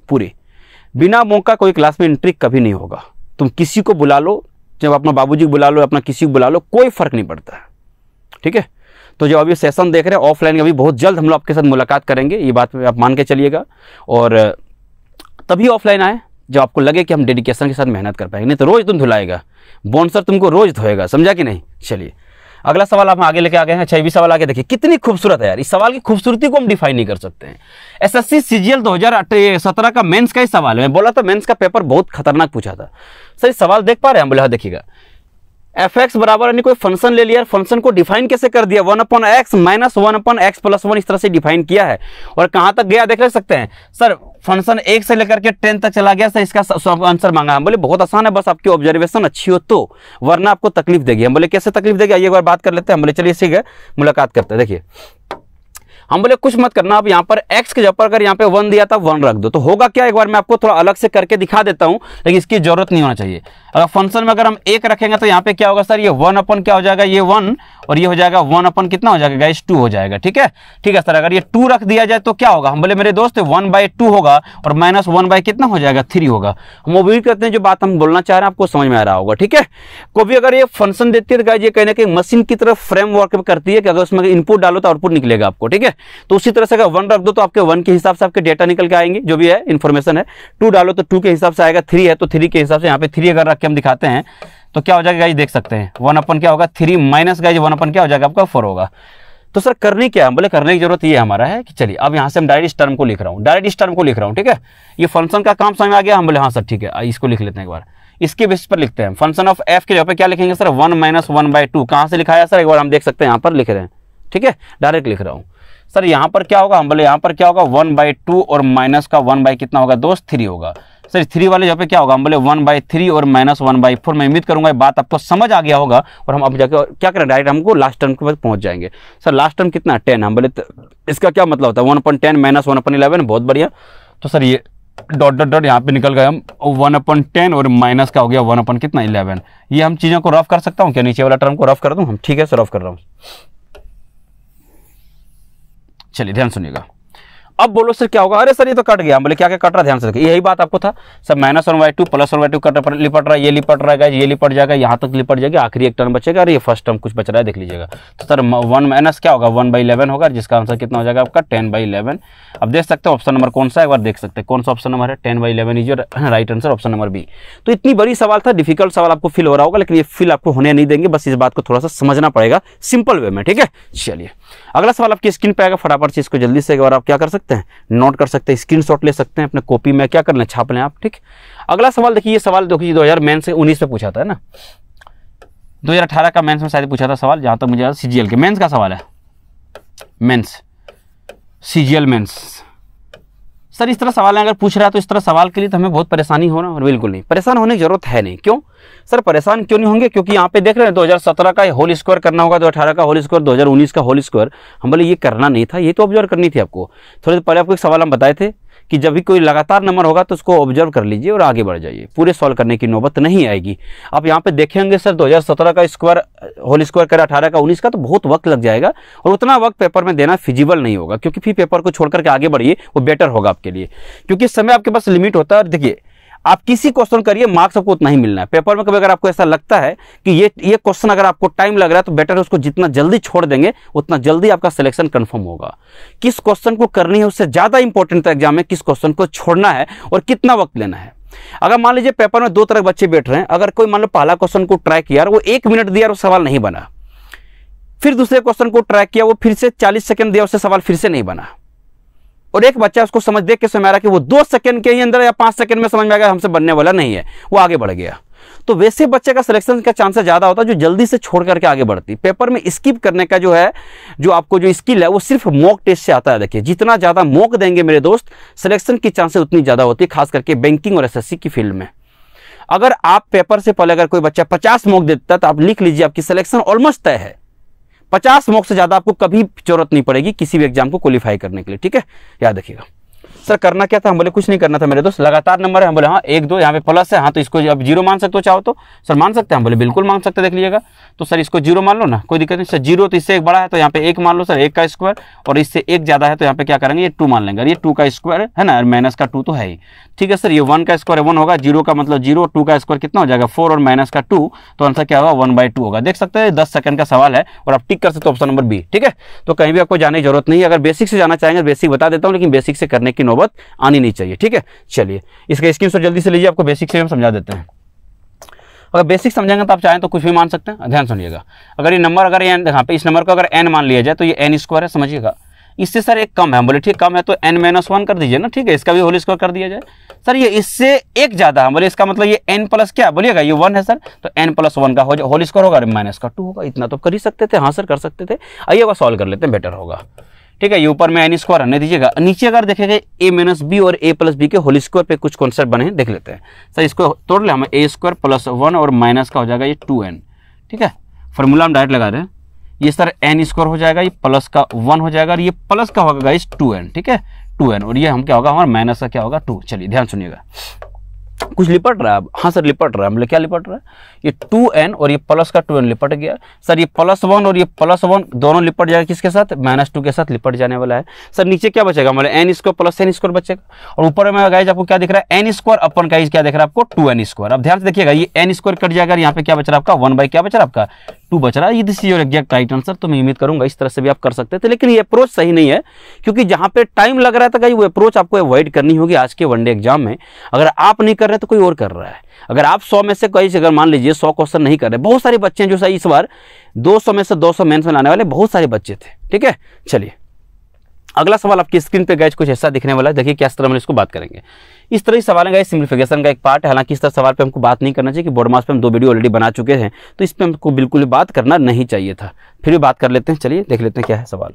पूरी। बिना मौका कोई क्लास में एंट्री कभी नहीं होगा। तुम किसी को बुला लो, चाहे अपना बाबूजी को बुला लो, अपना किसी को बुला लो, कोई फर्क नहीं पड़ता है, ठीक है। तो जो अभी सेशन देख रहे हैं ऑफलाइन, अभी बहुत जल्द हम लोग आपके साथ मुलाकात करेंगे, ये बात आप मान के चलिएगा। और तभी ऑफलाइन आए जब आपको लगे कि हम डेडिकेशन के साथ मेहनत कर पाएंगे, नहीं तो रोज तुम धुलाएगा, बाउंसर तुमको रोज धोएगा, समझा कि नहीं। चलिए अगला सवाल आप आगे लेके आ गए हैं। 26 सवाल आगे देखिए, कितनी खूबसूरत है यार। इस सवाल की खूबसूरती को हम डिफाइन नहीं कर सकते हैं। एसएससी सीजीएल 2017 का मेंस का ही सवाल है। मैं बोला था मेंस का पेपर बहुत खतरनाक पूछा था। सर सवाल देख पा रहे हैं हम बोले हाँ देखिएगा, fx बराबर यानी कोई फंक्शन ले लिया, फंक्शन को डिफाइन कैसे कर दिया, 1/x माइनस 1/x + 1 इस तरह से डिफाइन किया है। और कहां तक गया देख सकते हैं सर, फंक्शन 1 से लेकर के 10 तक चला गया। सर इसका आंसर मांगा, हम बोले बहुत आसान है, बस आपकी ऑब्जर्वेशन अच्छी हो तो, वरना आपको तकलीफ देगी। हम बोले कैसे तकलीफ देगी, आइए एक बार बात कर लेते हैं। हम बोले चलिए इसी मुलाकात करते हैं। देखिए हम बोले कुछ मत करना, आप यहाँ पर x के जगह पर अगर यहाँ पे 1 दिया था 1 रख दो, तो होगा क्या, एक बार मैं आपको थोड़ा अलग से करके दिखा देता हूँ, लेकिन इसकी जरूरत नहीं होना चाहिए। अगर फंक्शन में अगर हम 1 रखेंगे तो यहाँ पे क्या होगा सर, ये 1 अपन क्या हो जाएगा, ये 1 और ये हो जाएगा 1 अपन कितना हो जाएगा गाइस, 2 हो जाएगा। ठीक है सर, अगर ये 2 रख दिया जाए तो क्या होगा, हम बोले मेरे दोस्त 1/2 होगा और -1 कितना हो जाएगा, 3 होगा। हम उम्मीद करते हैं जो बात हम बोलना चाह रहे हैं आपको समझ में आ रहा होगा। ठीक है, को भी अगर ये फंक्शन देती है तो गाइस ये कहीं ना कहीं मशीन की तरफ फ्रेमवर्क करती है कि अगर उसमें इनपुट डालो तो आउटपुट निकलेगा आपको। ठीक है, तो उसी तरह से अगर 1 रख दो तो आपके 1 के हिसाब से आपके डेटा निकल के आएंगे, जो भी है इन्फॉर्मेशन है। 2 डालो तो 2 के हिसाब से आएगा, 3 है तो 3 के हिसाब से, यहाँ पे 3 अगर रख के हम दिखाते हैं तो क्या हो जाएगा गाइस, देख सकते हैं 1 अपन क्या होगा 3 माइनस गाइस 1 अपन क्या हो जाएगा आपका 4 होगा। तो सर करनी क्या है, बोले करने की जरूरत ये हमारा है कि चलिए अब यहाँ से हम डायरेक्ट इस टर्म को लिख रहा हूँ, डायरेक्ट इस टर्म को लिख रहा हूँ। ठीक है, ये फंक्शन का काम समझ में आ गया, हम बोले हाँ सर ठीक है, इसको लिख लेते हैं एक बार, इसके बेसिस पर लिखते हैं। फंक्शन ऑफ एफ के जगह पे क्या लिखेंगे सर, 1 - 1/2 कहाँ से लिखा है सर, एक बार हम देख सकते हैं, यहाँ पर लिख रहे हैं। ठीक है, डायरेक्ट लिख रहा हूँ सर, यहाँ पर क्या होगा, हम बोले यहाँ पर क्या होगा 1/2 और माइनस का 1 कितना होगा दोस्त 3 होगा। सर 3 वाले जगह पे क्या होगा, हम बोले 1/3 और -1/4। मैं उम्मीद करूंगा ये बात आपको समझ आ गया होगा और हम अब जाके क्या करें, डायरेक्ट हमको लास्ट टर्म के पास पहुंच जाएंगे। सर लास्ट टर्म कितना 10, हम बोले इसका क्या मतलब होता है 1/10 - 1/11, बहुत बढ़िया। तो सर ये डॉट डॉट डॉट यहाँ पे निकल गए हम 1/10 और माइनस का हो गया 1 कितना 11। ये हम चीज़ों को रफ कर सकता हूँ क्या, नीचे वाला टर्म को रफ कर दूँ हम, ठीक है सर रफ कर रहा हूँ। चलिए ध्यान सुनिएगा, अब बोलो सर क्या होगा, अरे सर ये तो कट गया, हम बोले क्या क्या कट रहा है ध्यान से देखिए, यही बात आपको था सर, -1/2 +1/2 कट लिपट रहा है, ये लिपट रहा है, ये लिपट जाएगा, यहाँ तक लिपट जाएगा, आखिरी एक टर्म बचेगा और ये फर्स्ट टर्म कुछ बच रहा है देख लीजिएगा। तो सर 1 माइनस क्या होगा 1/11 होगा, जिसका आंसर कितना हो जाएगा आपका 10/11। अब देख सकते हो ऑप्शन नंबर कौन सा है, एक बार देख सकते हैं कौन सा ऑप्शन नंबर है, 10/11 is your right answer, option number B. तो इतनी बड़ी सवाल था, डिफिकल्ट सवाल आपको फील हो रहा होगा, लेकिन ये फील आपको होने नहीं देंगे, बस इस बात को थोड़ा सा समझना पड़ेगा सिंपल वे में। ठीक है, चलिए अगला सवाल आपकी स्क्रीन पे आएगा, फटाफट से इसको जल्दी से एक बार आप क्या कर सकते हैं, नोट कर सकते हैं, स्क्रीनशॉट ले सकते हैं अपने कॉपी में, क्या करना है छाप लें आप। ठीक, अगला सवाल देखिए, ये सवाल देखिए 2000 मेंस से 19 में पूछा था ना, 2018 का मेंस में शायद पूछा था सवाल, जहां तक मुझे याद सीजीएल के मेंस का सवाल है, मेंस सीजीएल मेंस। सर इस तरह सवाल अगर पूछ रहा है तो इस तरह सवाल के लिए तो हमें बहुत परेशानी हो रहा है, और बिल्कुल नहीं परेशान होने की जरूरत है नहीं। क्यों सर परेशान क्यों नहीं होंगे, क्योंकि यहाँ पे देख रहे हैं 2017 का होल स्क्वायर करना होगा, 2018 का होल स्क्वायर, 2019 का होल स्क्वायर। हम बोले ये करना नहीं था, ये तो ऑब्जर्व करनी थी आपको। थोड़ी देर पहले आपको एक सवाल हम बताए थे कि जब भी कोई लगातार नंबर होगा तो उसको ऑब्जर्व कर लीजिए और आगे बढ़ जाइए, पूरे सॉल्व करने की नौबत नहीं आएगी। आप यहाँ पे देखेंगे सर 2017 का स्क्वायर होल स्क्वायर करें 18 का 19 का, तो बहुत वक्त लग जाएगा और उतना वक्त पेपर में देना फिजिबल नहीं होगा, क्योंकि फिर पेपर को छोड़ करके आगे बढ़िए, वो बेटर होगा आपके लिए, क्योंकि समय आपके पास लिमिट होता है। और देखिए आप किसी क्वेश्चन करिए, मार्क्स आपको उतना ही मिलना है। पेपर में कभी अगर आपको ऐसा लगता है कि ये क्वेश्चन अगर आपको टाइम लग रहा है तो बेटर है उसको जितना जल्दी छोड़ देंगे उतना जल्दी आपका सिलेक्शन कंफर्म होगा। किस क्वेश्चन को करनी है उससे ज्यादा इंपॉर्टेंट एग्जाम में किस क्वेश्चन को छोड़ना है और कितना वक्त लेना है। अगर मान लीजिए पेपर में 2 तरह के बच्चे बैठ रहे हैं, अगर कोई मान लो पहला क्वेश्चन को ट्राई किया, वो 1 मिनट दिया और वो सवाल नहीं बना, फिर दूसरे क्वेश्चन को ट्राई किया, वो फिर से 40 सेकंड दिया, उससे सवाल फिर से नहीं बना, और एक बच्चा उसको समझ देख के समझ आ रहा कि वो 2 सेकंड के ही अंदर या 5 सेकंड में समझ में आ गया हमसे बनने वाला नहीं है, वो आगे बढ़ गया। तो वैसे बच्चे का सिलेक्शन का चांसेस ज्यादा होता है जो जल्दी से छोड़ करके आगे बढ़ती। पेपर में स्किप करने का जो है, जो आपको जो स्किल है वो सिर्फ मॉक टेस्ट से आता है। देखिए जितना ज्यादा मॉक देंगे मेरे दोस्त, सिलेक्शन की चांसेस उतनी ज्यादा होती है, खास करके बैंकिंग और एसएससी की फील्ड में। अगर आप पेपर से पहले अगर कोई बच्चा 50 मॉक देता है तो आप लिख लीजिए आपकी सिलेक्शन ऑलमोस्ट तय है। 50 मॉक से ज्यादा आपको कभी जरूरत नहीं पड़ेगी किसी भी एग्जाम को क्वालिफाई करने के लिए। ठीक है, याद रखिएगा। सर करना क्या था, हम बोले कुछ नहीं करना था मेरे दोस्त, लगातार नंबर है, हम बोले हाँ 1 2 यहाँ पे प्लस है, हाँ तो इसको अब 0 मान सकते हो चाहो तो। सर मान सकते हैं, हम बोले बिल्कुल मान सकते हैं, देख लीजिएगा। तो सर इसको 0 मान लो ना, कोई दिक्कत नहीं। सर 0 तो इससे 1 बड़ा है तो यहाँ पे 1 मान लो सर, 1 का स्क्वायर, और इससे 1 ज्यादा है तो यहाँ पे क्या करेंगे, ये 2 मान लेंगे। ये 2 का स्क्वायर है ना, माइनस का 2 तो है ही। ठीक है सर, ये 1 का स्क्वायर 1 होगा, 0 का मतलब 0, 2 का स्क्वायर कितना हो जाएगा 4 और माइनस का 2, तो आंसर क्या होगा 1/2 होगा। देख सकते हैं 10 सेकंड का सवाल है और आप टिक कर सकते हो ऑप्शन नंबर बी। ठीक है, तो कहीं भी आपको जाने की जरूरत नहीं है। अगर बेसिक से जाना चाहेंगे बेसिक बता देता हूँ, लेकिन बेसिक से करने की नौबत आनी नहीं चाहिए। ठीक है, चलिए इसका स्क्रीनशॉट जल्दी से लीजिए, आपको बेसिक से हम समझा देते हैं। अगर बेसिक समझेंगे तो आप चाहें तो कुछ भी मान सकते हैं। ध्यान सुनिएगा, अगर ये नंबर अगर यहाँ पे इस नंबर को अगर n मान लिया जाए तो ये n स्क्वायर है, समझिएगा। इससे सर एक कम है, हम बोले ठीक कम है तो n-1 कर दीजिए ना। ठीक है, इसका भी होल स्क्वायर कर दिया जाए। सर ये इससे 1 ज्यादा, हम बोले इसका मतलब ये n प्लस क्या बोलिएगा, ये 1 है सर, तो n + 1 का होल स्क्वायर होगा, माइनस का 2 होगा। इतना तो कर ही सकते थे। हाँ सर कर सकते थे। आइए वह सॉल्व कर लेते हैं, बेटर होगा। ठीक है, ये ऊपर में n स्क्वायर रहने दीजिएगा, नीचे अगर देखेंगे a - b और a + b के होल स्क्वायर पे कुछ कॉन्सेप्ट बने हैं, देख लेते हैं। सर इसको तोड़ ले, हमें a² + 1 और माइनस का हो जाएगा ये 2n। ठीक है, फॉर्मूला हम डायरेक्ट लगा रहे हैं। ये सर n स्क्वायर हो जाएगा, ये प्लस का 1 हो जाएगा और ये प्लस का होगा गाइस 2n। ठीक है 2n, और ये हम क्या होगा हमारा माइनस का क्या होगा 2। चलिए ध्यान सुनिएगा, कुछ लिपट रहा है। हाँ सर लिपट रहा है। मतलब क्या लिपट रहा है, ये 2n और ये प्लस का 2n लिपट गया सर। ये +1 और ये +1 दोनों लिपट जाएगा किसके साथ, -2 के साथ लिपट जाने वाला है सर। नीचे क्या बचेगा, मतलब n² + n² बचेगा। और ऊपर में गाइस आपको क्या दिख रहा है, n² अपन गाइस क्या दिख रहा है आपको 2n²। अब ध्यान से देखिएगा, ये n² कट जाएगा, यहाँ पे क्या बच रहा है आपका 1 क्या बच रहा है आपका 2 बच रहा है। ये this is your exact right answer. तो मैं उम्मीद करूंगा इस तरह से भी आप कर सकते थे, लेकिन ये अप्रोच सही नहीं है, क्योंकि जहां पे टाइम लग रहा था गाइस वो अप्रोच आपको अवॉइड करनी होगी आज के वनडे एग्जाम में। अगर आप नहीं कर रहे तो कोई और कर रहा है। अगर आप 100 में से गाइस अगर मान लीजिए 100 क्वेश्चन नहीं कर रहे, बहुत सारे बच्चे हैं जो सही इस बार 200 में से 200 मेंस में लाने वाले बहुत सारे बच्चे थे। ठीक है, चलिए अगला सवाल आपकी स्क्रीन पे गाइस कुछ ऐसा दिखने वाला है। देखिए किस तरह हम इसको बात करेंगे। इस तरह ही सवाल है गाइस, सिंप्लीफिकेशन का एक पार्ट है। हालांकि इस तरह सवाल पे हमको बात नहीं करना चाहिए कि बोर्ड मास पे हम 2 वीडियो ऑलरेडी बना चुके हैं, तो इस पे हमको बिल्कुल भी बात करना नहीं चाहिए था। फिर भी बात कर लेते हैं, चलिए देख लेते हैं क्या है सवाल।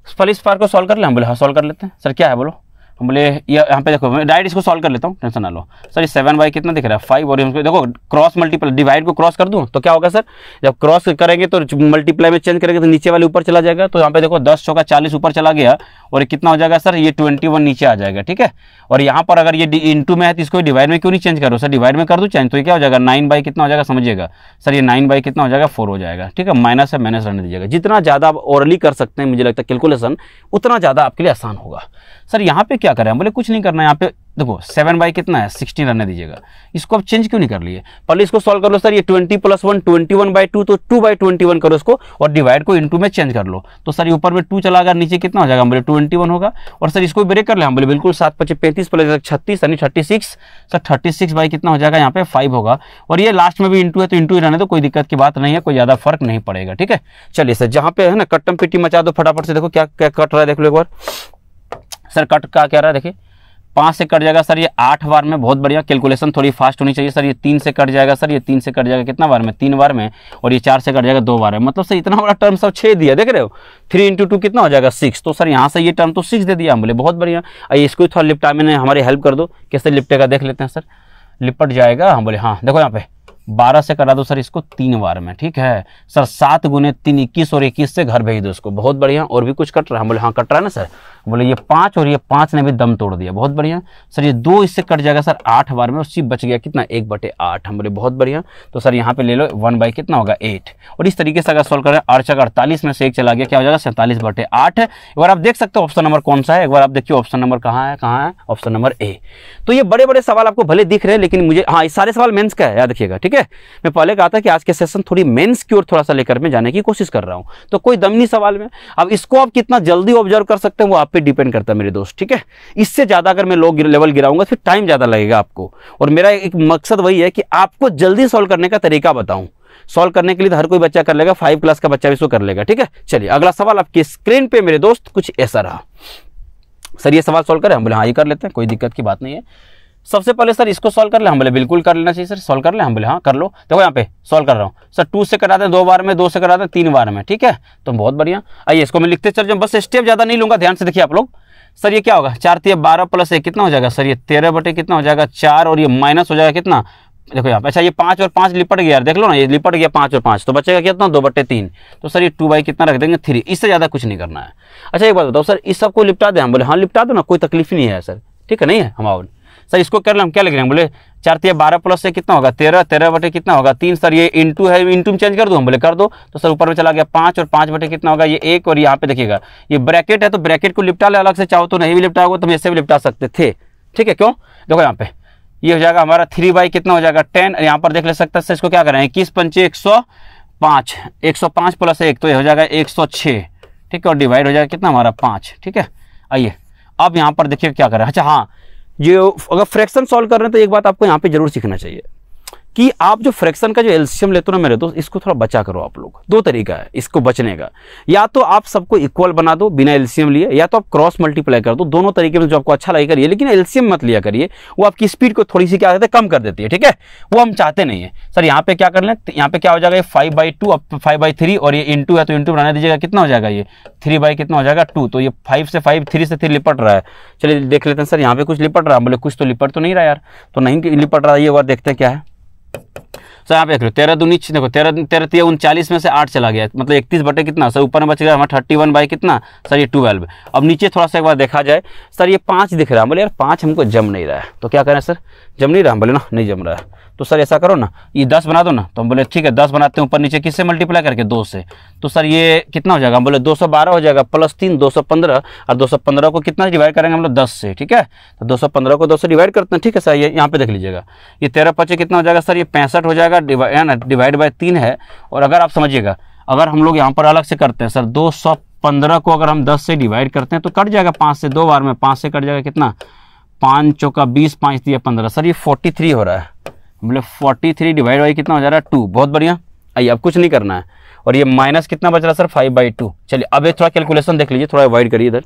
पहले इस पार्ट को सॉल्व कर ले। हम बोले हाँ सॉल्व कर लेते हैं। सर क्या है बोलो। हम बोले यहाँ पे देखो, मैं डायरेक्ट इसको सॉल्व कर लेता हूँ, टेंशन ना लो। सर ये 7 कितना दिख रहा है 5, और इसको देखो क्रॉस मल्टीप्लाई डिवाइड को क्रॉस कर दूँ तो क्या होगा सर, जब क्रॉस करेंगे तो मल्टीप्लाई में चेंज करेंगे तो नीचे वाले ऊपर चला जाएगा। तो यहाँ पे देखो 10 चौका 40 ऊपर चला गया, और ये कितना हो जाएगा सर, ये 21 नीचे आ जाएगा। ठीक है, और यहाँ पर अगर ये इंटू में है तो इसको डिवाइड में क्यों नहीं चेंज करो सर, डिवाइड में कर दूँ चेंज, तो ये क्या हो जाएगा 9 कितना हो जाएगा समझिएगा सर, ये 9 कितना हो जाएगा 4 हो जाएगा। ठीक है, माइनस है माइनस रहने दीजिएगा। जितना ज़्यादा आप ओरली कर सकते हैं मुझे लगता है कैलकुलेशन, उतना ज़्यादा आपके लिए आसान होगा। सर यहाँ पे क्या करें, बोले कुछ नहीं करना है। यहाँ पे देखो 7 कितना है 16 रहने दीजिएगा। इसको आप चेंज क्यों नहीं कर लिए, पहले इसको सॉल्व कर लो सर। ये 20 + 1 21/2, तो 2/21 करो इसको, और डिवाइड को इनटू में चेंज कर लो। तो सर ऊपर में 2 चला गया, नीचे कितना हो जाएगा, हम बोले 21 होगा। और सर इसको ब्रेक कर ले, हम बोले बिल्कुल 7 × 5 = 35 + 36 यानी 36। सर 36 कितना हो जाएगा, यहाँ पे 5 होगा। और ये लास्ट में भी इंटू है तो इंटू ही रहने दो, कोई दिक्कत की बात नहीं है, कोई ज़्यादा फर्क नहीं पड़ेगा। ठीक है, चलिए सर जहाँ पे है ना कट्टम पिट्टी मचा दो फटाफट से। देखो क्या क्या कट रहा है, देख लो एक बार सर। कट का क्या रहा है देखिए, 5 से कट जाएगा सर ये 8 बार में, बहुत बढ़िया। कैलकुलेशन थोड़ी फास्ट होनी चाहिए सर। ये 3 से कट जाएगा सर, ये 3 से कट जाएगा कितना बार में 3 बार में, और ये 4 से कट जाएगा 2 बार में। मतलब सर इतना बड़ा टर्म सब 6 दिया, देख रहे हो 3 × 2 कितना हो जाएगा 6। तो सर यहाँ से ये टर्म तो 6 दे दिया हम बोले, बहुत बढ़िया। आइए इसको थोड़ा लिपटा में हमारी हेल्प कर दो, कैसे लिपटेगा देख लेते हैं सर। लिपट जाएगा, हम बोले हाँ देखो यहाँ पे 12 से करा दो सर इसको 3 बार में। ठीक है सर, 7 × 3 21, और 21 से घर भेज दो इसको, बहुत बढ़िया। और भी कुछ कट रहा है, हम बोले हाँ कट रहा है ना सर। बोले ये 5 और ये 5 ने भी दम तोड़ दिया, बहुत बढ़िया। सर ये 2 इससे कट जाएगा सर 8 बार में, और सिर्फ बच गया कितना 1/8। हम बोले बहुत बढ़िया। तो सर यहाँ पे ले लो 1 कितना होगा 8। और इस तरीके से अगर सॉल्व करें 8 × 48 में से 1 चला गया, क्या हो जाएगा 47/8। एक बार आप देख सकते हो ऑप्शन नंबर कौन सा है, एक बार आप देखिए ऑप्शन नंबर कहाँ है, ऑप्शन नंबर ए। तो ये बड़े बड़े सवाल आपको भले दिख रहे हैं, लेकिन मुझे हाँ ये सारे सवाल मेंस का है, याद रखिएगा। ठीक है, मैं पहले कहा था कि आज के सेशन थोड़ी मेंस की ओर थोड़ा सा लेकर मैं जाने की कोशिश कर रहा हूं, तो कोई दम नहीं सवाल में। अब इसको आप कितना जल्दी ऑब्जर्व कर सकते हैं वो आप पे डिपेंड करता है मेरे दोस्त। ठीक है, इससे ज्यादा अगर मैं लो लेवल गिराऊंगा फिर टाइम ज्यादा लगेगा आपको, और मेरा एक मकसद वही है कि आपको जल्दी सॉल्व करने का तरीका बताऊं। सॉल्व करने के लिए तो हर कोई बच्चा कर लेगा, 5 क्लास का बच्चा भी इसको कर लेगा। ठीक है, चलिए अगला सवाल आपकी स्क्रीन पे मेरे दोस्त कुछ ऐसा रहा। सर ये सवाल सॉल्व करें, हम बोले हाँ ये कर लेते हैं, कोई दिक्कत की बात नहीं है। सबसे पहले सर इसको सॉल्व कर ले, हम बोले बिल्कुल कर लेना चाहिए सर। सॉल्व कर ले, हम बोले हाँ कर लो। देखो यहाँ पे सॉल्व कर रहा हूँ सर, 2 से कराते हैं 2 बार में, 2 से कराते हैं 3 बार में। ठीक है, तो बहुत बढ़िया। आइए इसको मैं लिखते चल जाऊँ, बस स्टेप ज्यादा नहीं लूंगा, ध्यान से देखिए आप लोग। सर ये क्या होगा 4 × 12 + 1 कितना हो जाएगा सर, ये 13 कितना हो जाएगा 4, और ये माइनस हो जाएगा कितना, देखो यहाँ पे। अच्छा ये 5 और 5 लिपट गया यार, देख लो ना ये लिपट गया 5 और 5, तो बचेगा कितना 2/3। तो सर ये 2 कितना रख देंगे 3, इससे ज्यादा कुछ नहीं करना है। अच्छा एक बात बताओ सर, इस सबको लिपटा दें, हम बोले हाँ लिपटा दो ना, कोई तकलीफ ही नहीं है सर। ठीक है, नहीं है हम आओ सर इसको कर ले, हम क्या लिख रहे हैं, बोले 4 × 12 + 1 कितना होगा 13 कितना होगा 3। सर ये इंटू है, इंटू में चेंज कर दो, हम बोले कर दो। तो सर ऊपर में चला गया 5, और 5 कितना होगा ये 1, और यहाँ पे देखिएगा ये ब्रैकेट है, तो ब्रैकेट को लिपटा ले अलग से, चाहो तो नहीं भी लिपटाओगे तो हम ऐसे भी लिपटा सकते थे। ठीक है, क्यों देखो यहाँ पे ये हो जाएगा हमारा 3 कितना हो जाएगा 10, यहाँ पर देख ले सकते हैं इसको क्या करें 21 × 5 105, 105 + 1 तो ये हो जाएगा 106। ठीक है, और डिवाइड हो जाएगा कितना हमारा 5। ठीक है, आइए अब यहाँ पर देखिए क्या करें। अच्छा हाँ, ये अगर फ्रैक्शन सॉल्व कर रहे हैं तो एक बात आपको यहाँ पे जरूर सीखना चाहिए कि आप जो फ्रैक्शन का जो एलसीएम लेते हो ना मेरे दोस्त, इसको थोड़ा बचा करो आप लोग। 2 तरीका है इसको बचने का, या तो आप सबको इक्वल बना दो बिना एलसीएम लिए, या तो आप क्रॉस मल्टीप्लाई कर दो। दोनों तरीके में जो आपको अच्छा लगे करिए, लेकिन एलसीएम मत लिया करिए, वो आपकी स्पीड को थोड़ी सी क्या कहते हैं कम कर देती है। ठीक है, वो हम चाहते नहीं है सर। यहाँ पे क्या कर लें, यहाँ पे क्या हो जाएगा 5/2, अब 5/3, और ये इंटू है तो इंटू बनाने दीजिएगा, कितना हो जाएगा ये 3 कितना हो जाएगा 2। तो ये 5 से 5, 3 से 3 लिपट रहा है। चलिए देख लेते हैं सर, यहाँ पे कुछ लिपट रहा है, बोले कुछ तो लिपट तो नहीं रहा यार, तो नहीं लिपट रहा है, ये बार देखते हैं क्या है। सर यहाँ पे देख लो 13 दूनी देखो 13 39 में से 8 चला गया, मतलब 31 बटे कितना सर ऊपर में बच गया हमारा 31 बाई कितना सर ये 12। अब नीचे थोड़ा सा एक बार देखा जाए सर ये 5 दिख रहा है, बोले यार 5 हमको जम नहीं रहा है, तो क्या करें सर जम नहीं रहा, बोले ना नहीं जम रहा है, तो सर ऐसा करो ना ये 10 बना दो ना, तो हम बोले ठीक है 10 बनाते हैं ऊपर नीचे किससे मल्टीप्लाई करके 2 से, तो सर ये कितना हो जाएगा, हम बोले 212 हो जाएगा प्लस 3 215, और 215 को कितना डिवाइड करेंगे हम लोग 10 से, ठीक है, तो 215 को 2 से डिवाइड करते हैं, ठीक है सर ये यहाँ पे देख लीजिएगा ये 13 पचे कितना हो जाएगा सर ये 65 हो जाएगा, डिवाइड बाय 3 है। और अगर आप समझिएगा अगर हम लोग यहाँ पर अलग से करते हैं सर 215 को अगर हम 10 से डिवाइड करते हैं तो कट जाएगा 5 से, 2 बार में 5 से कट जाएगा कितना 5 चौका 20 5 दिया 15, सर ये 43 हो रहा है, बोले 43 डिवाइड बाई कितना हो जा रहा है 2, बहुत बढ़िया। आइए अब कुछ नहीं करना है, और ये माइनस कितना बच रहा है सर 5/2। चलिए अब एक थोड़ा कैलकुलेशन देख लीजिए, थोड़ा अवॉइड करिए इधर,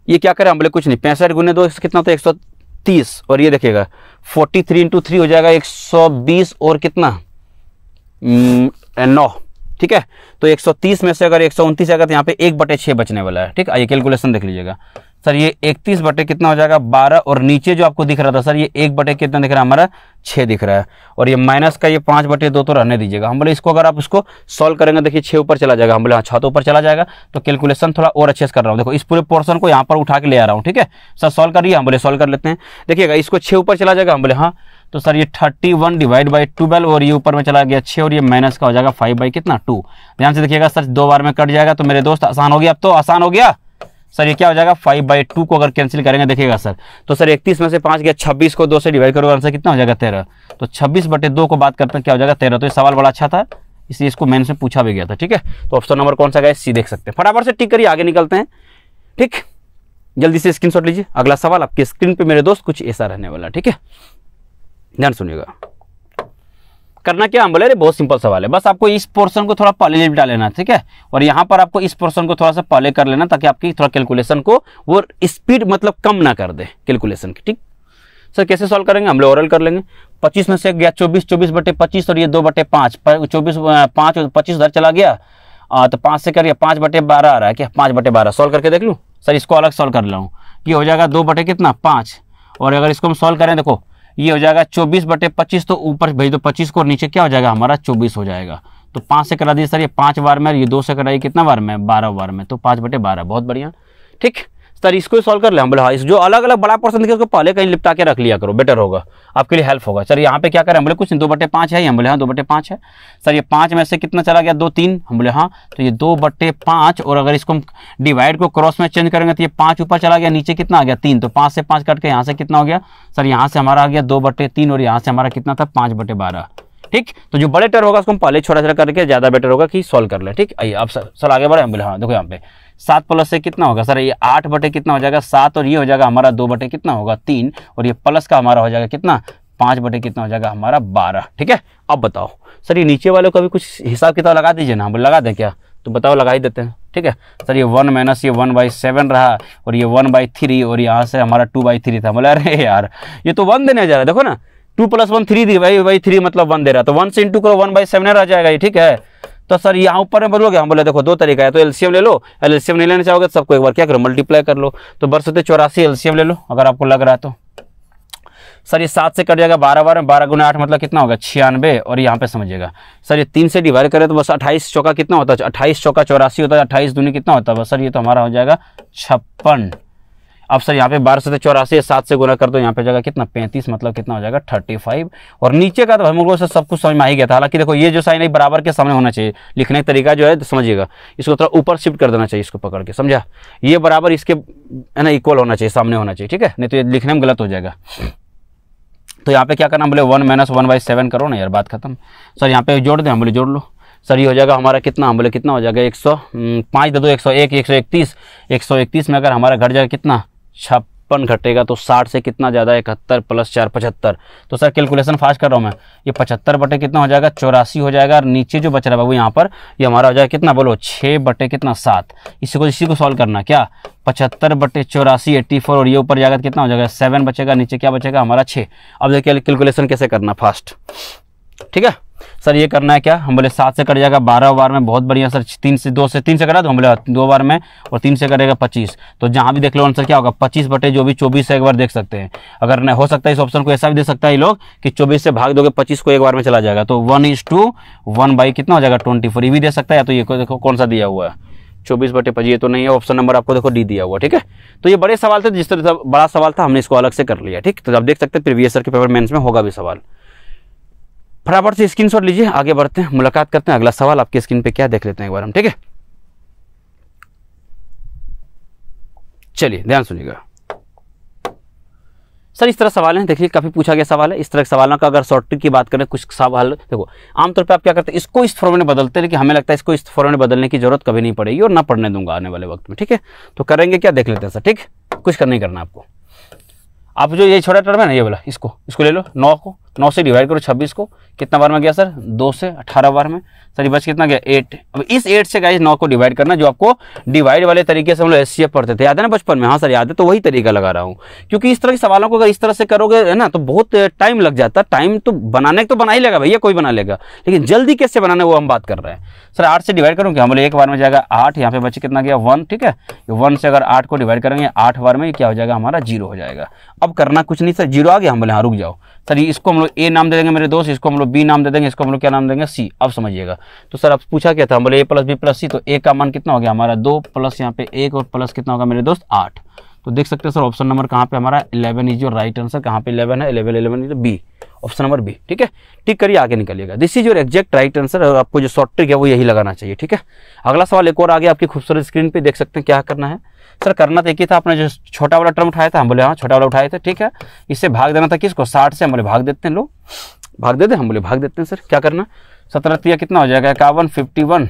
ये क्या करें हम बोले कुछ नहीं 65 गुने 2 कितना होता है 130, और ये देखिएगा 43 × 3 हो जाएगा 120 और कितना 9, ठीक है, तो 130 में से अगर 129 आएगा तो यहाँ पे 1/6 बचने वाला है, ठीक। आइए कैलकुलेशन देख लीजिएगा सर ये 31 बटे कितना हो जाएगा 12, और नीचे जो आपको दिख रहा था सर ये 1 बटे कितना दिख रहा है हमारा 6 दिख रहा है, और ये माइनस का ये 5/2 तो रहने दीजिएगा। हम बोले इसको अगर आप उसको सॉल्व करेंगे देखिए 6 ऊपर चला जाएगा, हम बोले हाँ 6 तो ऊपर चला जाएगा, तो कैलकुलेशन थोड़ा और अच्छे से कर रहा हूँ, देखो इस पूरे पोर्शन को यहाँ पर उठा के ले आ रहा हूँ, ठीक है सर सॉल्व करिए, हम बोले सॉल्व कर लेते हैं, देखिएगा इसको 6 ऊपर चला जाएगा, हम बोले हाँ, तो सर ये 31 डिवाइड बाई 12 और ये ऊपर में चला गया 6 और ये माइनस का हो जाएगा 5 कितना 2। ध्यान से देखिएगा सर 2 बार में कट जाएगा, तो मेरे दोस्त आसान हो गया, अब तो आसान हो गया सर, ये क्या हो जाएगा 5/2 को अगर कैंसिल करेंगे देखिएगा सर, तो सर 31 में से 5 गया, 26 को 2 से डिवाइड करोगे आंसर कितना हो जाएगा 13, तो 26/2 को बात करते हैं क्या हो जाएगा 13। तो ये सवाल बड़ा अच्छा था इसलिए इसको मेंस में पूछा भी गया था, ठीक है। तो ऑप्शन नंबर कौन सा गया सी देख सकते हैं, फटाफट से टिक करिए आगे निकलते हैं, ठीक, जल्दी से स्क्रीनशॉट लीजिए। अगला सवाल आपके स्क्रीन पे मेरे दोस्त कुछ ऐसा रहने वाला, ठीक है, ध्यान सुनिएगा। करना क्या हम बोले रे बहुत सिंपल सवाल है, बस आपको इस पोर्शन को थोड़ा पहले लिपटा लेना, ठीक है, और यहाँ पर आपको इस पोर्शन को थोड़ा सा पहले कर लेना ताकि आपकी थोड़ा कैलकुलेशन को वो स्पीड मतलब कम ना कर दे कैलकुलेशन की, ठीक। सर कैसे सॉल्व करेंगे हम लोग ओरल कर लेंगे, 25 में से गया 24 24/25 और ये 2/5 24 5 और 25 उधर चला गया, तो 5 से करिए 5/12 आ रहा है क्या 5/12 सॉल्व करके देख लूँ सर, इसको अलग सॉल्व कर रहा हूँ, ये हो जाएगा 2/5, और अगर इसको हम सॉल्व करें देखो ये हो जाएगा 24/25, तो ऊपर भेज दो 25 को और नीचे क्या हो जाएगा हमारा 24 हो जाएगा, तो 5 से करा दीजिए सर ये 5 बार में, ये 2 से कराइए कितना बार में 12 बार में, तो 5/12 बहुत बढ़िया, ठीक सर। इसको सॉल्व कर ले हम बोले हाँ, इस जो अलग अलग बड़ा पर्सन दिखे उसको पहले कहीं लिपटा के रख लिया करो, बेटर होगा आपके लिए हेल्प होगा। सर यहाँ पे क्या करें हम बोले कुछ नहीं 2/5 है, हम बोले हाँ 2/5 है सर, ये 5 में से कितना चला गया 2 3, हम बोले हाँ, तो ये 2/5, और अगर इसको हम डिवाइड को क्रॉस में चेंज करेंगे तो ये 5 ऊपर चला गया, नीचे कितना आ गया 3, तो 5 से 5 कट के यहाँ से कितना हो गया सर, यहाँ से हमारा आ गया 2/3 और यहाँ से हमारा कितना था 5/12, ठीक। तो जो बड़े टर होगा उसको हम पहले छोटा छोटा करके ज़्यादा बेटर होगा कि सॉल्व कर ले, ठीक। आइए अब सर आगे बढ़े, हम बोले हाँ देखो यहाँ पे 7 प्लस से कितना होगा सर, ये 8 बटे कितना हो जाएगा 7, और ये हो जाएगा हमारा 2 बटे कितना होगा 3, और ये प्लस का हमारा हो जाएगा कितना 5 बटे कितना हो जाएगा हमारा 12, ठीक है। अब बताओ सर ये नीचे वाले को भी कुछ हिसाब किताब लगा दीजिए ना, हम लगा दें क्या, तो बताओ लगा ही देते हैं, ठीक है सर। ये 1 माइनस ये 1/7 रहा, और ये 1/3, और यहाँ से हमारा 2/3 था, बोला अरे यार ये तो 1 देने जा रहा है, देखो ना 2 + 1 3 दी भाई 3 मतलब 1 दे रहा, तो 1 से इंटू करो 1/7 रह जाएगा ये, ठीक है। तो सर यहाँ ऊपर में बदलोगे, हम बोले देखो 2 तरीका है, तो एलसीएम ले लो, एलसीएम नहीं लेना चाहोगे तो सबको एक बार क्या करो मल्टीप्लाई कर लो, तो 1284 एलसीएम ले लो अगर आपको लग रहा है तो। सर ये 7 से कट जाएगा 12 बार में, 12 × 8 मतलब कितना होगा 96, और यहाँ पे समझिएगा सर ये 3 से डिवाइड करें तो बस 28 चौका कितना होता है 28 चौका 84 होता है, 28 दूनी कितना होता है बस सर ये तो हमारा हो जाएगा 56। अब सर यहाँ पे 12 से 84 7 से गुना कर दो, यहाँ पे जाएगा कितना 35 मतलब कितना हो जाएगा 35, और नीचे का तो हम लोगों से सब कुछ समझ में आ ही गया था। हालांकि देखो ये जो साइन है बराबर के सामने होना चाहिए, लिखने का तरीका जो है तो समझिएगा, इसको थोड़ा ऊपर शिफ्ट कर देना चाहिए, इसको पकड़ के समझा, ये बराबर इसके है ना इक्वल होना चाहिए, सामने होना चाहिए, ठीक है, नहीं तो ये लिखने में गलत हो जाएगा। तो यहाँ पे क्या करना बोले 1 माइनस 1/7 करो ना यार, बात खत्म। सर यहाँ पे जोड़ दें, हम बोले जोड़ लो सर, ये हो जाएगा हमारा कितना, हम बोले कितना हो जाएगा 105 दे दो 101 131 में अगर हमारा घट जाएगा कितना 56 घटेगा, तो 60 से कितना ज़्यादा 71 + 4 75। तो सर कैलकुलेशन फास्ट कर रहा हूँ मैं, ये 75 बटे कितना हो जाएगा 84 हो जाएगा, और नीचे जो बच रहा है बाबू यहाँ पर ये हमारा हो जाएगा कितना बोलो 6 बटे कितना 7। इसी को सॉल्व करना क्या 75 बटे 84 84, और ये ऊपर जाएगा कितना हो जाएगा 7 बचेगा, नीचे क्या बचेगा हमारा 6। अब देखिए कैलकुलेशन कैसे करना फास्ट, ठीक है। सर ये करना है क्या, हम बोले 7 से कट जाएगा 12 बार में, बहुत बढ़िया सर। 3 से कटा तो हम बोले 2 बार में, और 3 से करेगा 25, तो जहाँ भी देख लो आंसर क्या होगा 25 बटे जो भी 24 है, एक बार देख सकते हैं। अगर नहीं हो सकता है इस ऑप्शन को ऐसा भी दे सकता है ये लोग कि 24 से भाग दोगे 25 को एक बार में चला जाएगा, तो 1:1 बाई कितना हो जाएगा 24, ये भी दे सकता है। तो ये देखो कौन सा दिया हुआ है 24 बटे 25, ये तो नहीं है, ऑप्शन नंबर आपको देखो डी दिया हुआ, ठीक है। तो ये बड़े सवाल थे, जिस तरह से बड़ा सवाल था हमने इसको अलग से कर लिया, ठीक। तो आप देख सकते हैं प्रीवियस ईयर के पेपर मेंस में होगा भी सवाल। फटाफट से स्क्रीनशॉट लीजिए, आगे बढ़ते हैं, मुलाकात करते हैं। अगला सवाल आपकी स्क्रीन पे क्या देख लेते हैं एक बार हम, ठीक है। चलिए ध्यान सुनिएगा सर, इस तरह सवाल है, देखिए काफी पूछा गया सवाल है। इस तरह के सवालों का अगर शॉर्ट ट्रिक की बात करें, कुछ सवाल देखो आमतौर पे आप क्या करते हैं, इसको इस फॉर्मेट में बदलते हैं, लेकिन हमें लगता है इसको इस फॉर्मेट में बदलने की जरूरत कभी नहीं पड़ेगी और ना पढ़ने दूंगा आने वाले वक्त में, ठीक है। तो करेंगे क्या देख लेते हैं सर, ठीक। कुछ नहीं करना आपको, आप जो ये छोटा टर्म है ना ये वाला, इसको ले लो, 9 से डिवाइड करो 26 को, कितना बार में गया सर 2 से 18 बार में, सर ये बच कितना गया 8। अब इस 8 से गाइस 9 को डिवाइड करना, जो आपको डिवाइड वाले तरीके से हम लोग एचसीएफ पढ़ते थे, याद है ना बचपन में। हाँ सर याद है, तो वही तरीका लगा रहा हूँ, क्योंकि इस तरह के सवालों को अगर इस तरह से करोगे है ना तो बहुत टाइम लग जाता है। टाइम तो बनाने तो बना ही लेगा भैया, कोई बना लेगा, लेकिन जल्दी कैसे बनाना वो हम बात कर रहे हैं। सर 8 से डिवाइड करूँ क्या, हम बोले एक बार में जाएगा 8, यहाँ पे बचे कितना गया 1, ठीक है। 1 से अगर 8 को डिवाइड करेंगे 8 बार में, क्या हो जाएगा हमारा 0 हो जाएगा। अब करना कुछ नहीं सर, 0 आ गया, हम बोले हाँ रुक जाओ सर, इसको हम लोग ए नाम दे देंगे मेरे दोस्त, इसको हम लोग बी नाम दे देंगे, इसको हम लोग क्या नाम देंगे सी। अब समझिएगा, तो सर अब पूछा क्या था, हम बोले ए प्लस बी प्लस सी, तो ए का मान कितना हो गया हमारा 2 प्लस यहाँ पे 1 और प्लस कितना होगा मेरे दोस्त 8। तो देख सकते हैं सर ऑप्शन नंबर कहाँ पे हमारा 11 इज योर राइट आंसर। कहाँ पे 11 है, 11 is B, option number B, ठीक है। टिक करिए, आगे निकलिएगा, this is your exact right answer. और आपको जो शॉर्ट ट्रिक है वो यही लगाना चाहिए, ठीक है। अगला सवाल एक और आगे आपकी खूबसूरत स्क्रीन पे देख सकते हैं क्या करना है। सर करना तो एक ही था, आपने जो छोटा वाला टर्म उठाया था, हम बोले हाँ छोटा वाला उठाए थे, ठीक है। इससे भाग देना था किसको 60 से, हम बोले भाग देते हैं, लो भाग देते हैं, हम बोले भाग देते हैं। सर क्या करना, 17 कितना हो जाएगा 51, 51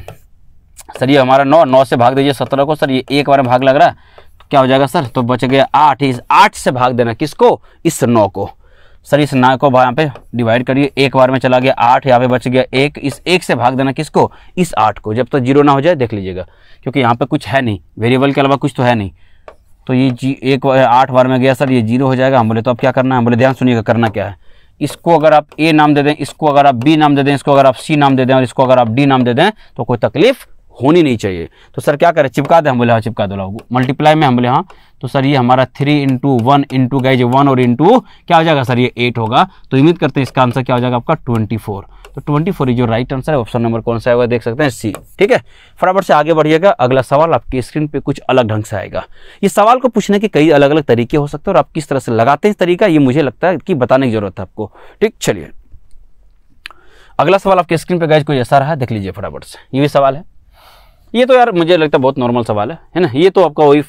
सर, ये हमारा 9 से भाग दीजिए 17 को, सर ये एक बार में भाग लग रहा है, तो क्या हो जाएगा सर, तो बच गया 8। इस 8 से भाग देना किसको, इस 9 को। सर इस 9 को यहाँ पे डिवाइड करिए, एक बार में चला गया 8, यहाँ पे बच गया 1, इस 1 से भाग देना किसको, इस 8 को। जब तक 0 ना हो जाए देख लीजिएगा, क्योंकि यहाँ पे कुछ है नहीं, वेरिएबल के अलावा कुछ तो है नहीं, तो ये 8 बार में गया सर, ये 0 हो जाएगा। हम बोले तो अब क्या करना है, हम बोले ध्यान सुनिएगा करना क्या है, इसको अगर आप ए नाम दे दें, इसको अगर आप बी नाम दे दें, इसको अगर आप सी नाम दे दें और इसको अगर आप डी नाम दे दें, तो कोई तकलीफ होनी नहीं चाहिए। तो सर क्या करें, चिपका दे, हम बोले हाँ चिपका दो, मल्टीप्लाई में हम बोले हाँ, तो सर ये हमारा 3 × 1 इंटू गाइज 1 और इंटू क्या हो जाएगा सर, ये 8 होगा। तो उम्मीद करते हैं इसका आंसर क्या हो जाएगा आपका 24। तो 24 जो राइट आंसर है, ऑप्शन नंबर कौन सा है देख सकते हैं सी, ठीक है। फटाफट से आगे बढ़िएगा, अगला सवाल आपकी स्क्रीन पे कुछ अलग ढंग से आएगा। इस सवाल को पूछने के कई अलग अलग तरीके हो सकते हैं, और आप किस तरह से लगाते हैं इस तरीका, ये मुझे लगता है कि बताने की जरूरत है आपको, ठीक। चलिए अगला सवाल आपके स्क्रीन पे गाइज कुछ ऐसा रहा, देख लीजिए फटाफट से। ये भी सवाल है, ये तो यार मुझे लगता है बहुत नॉर्मल सवाल है ना। ये तो आपका वही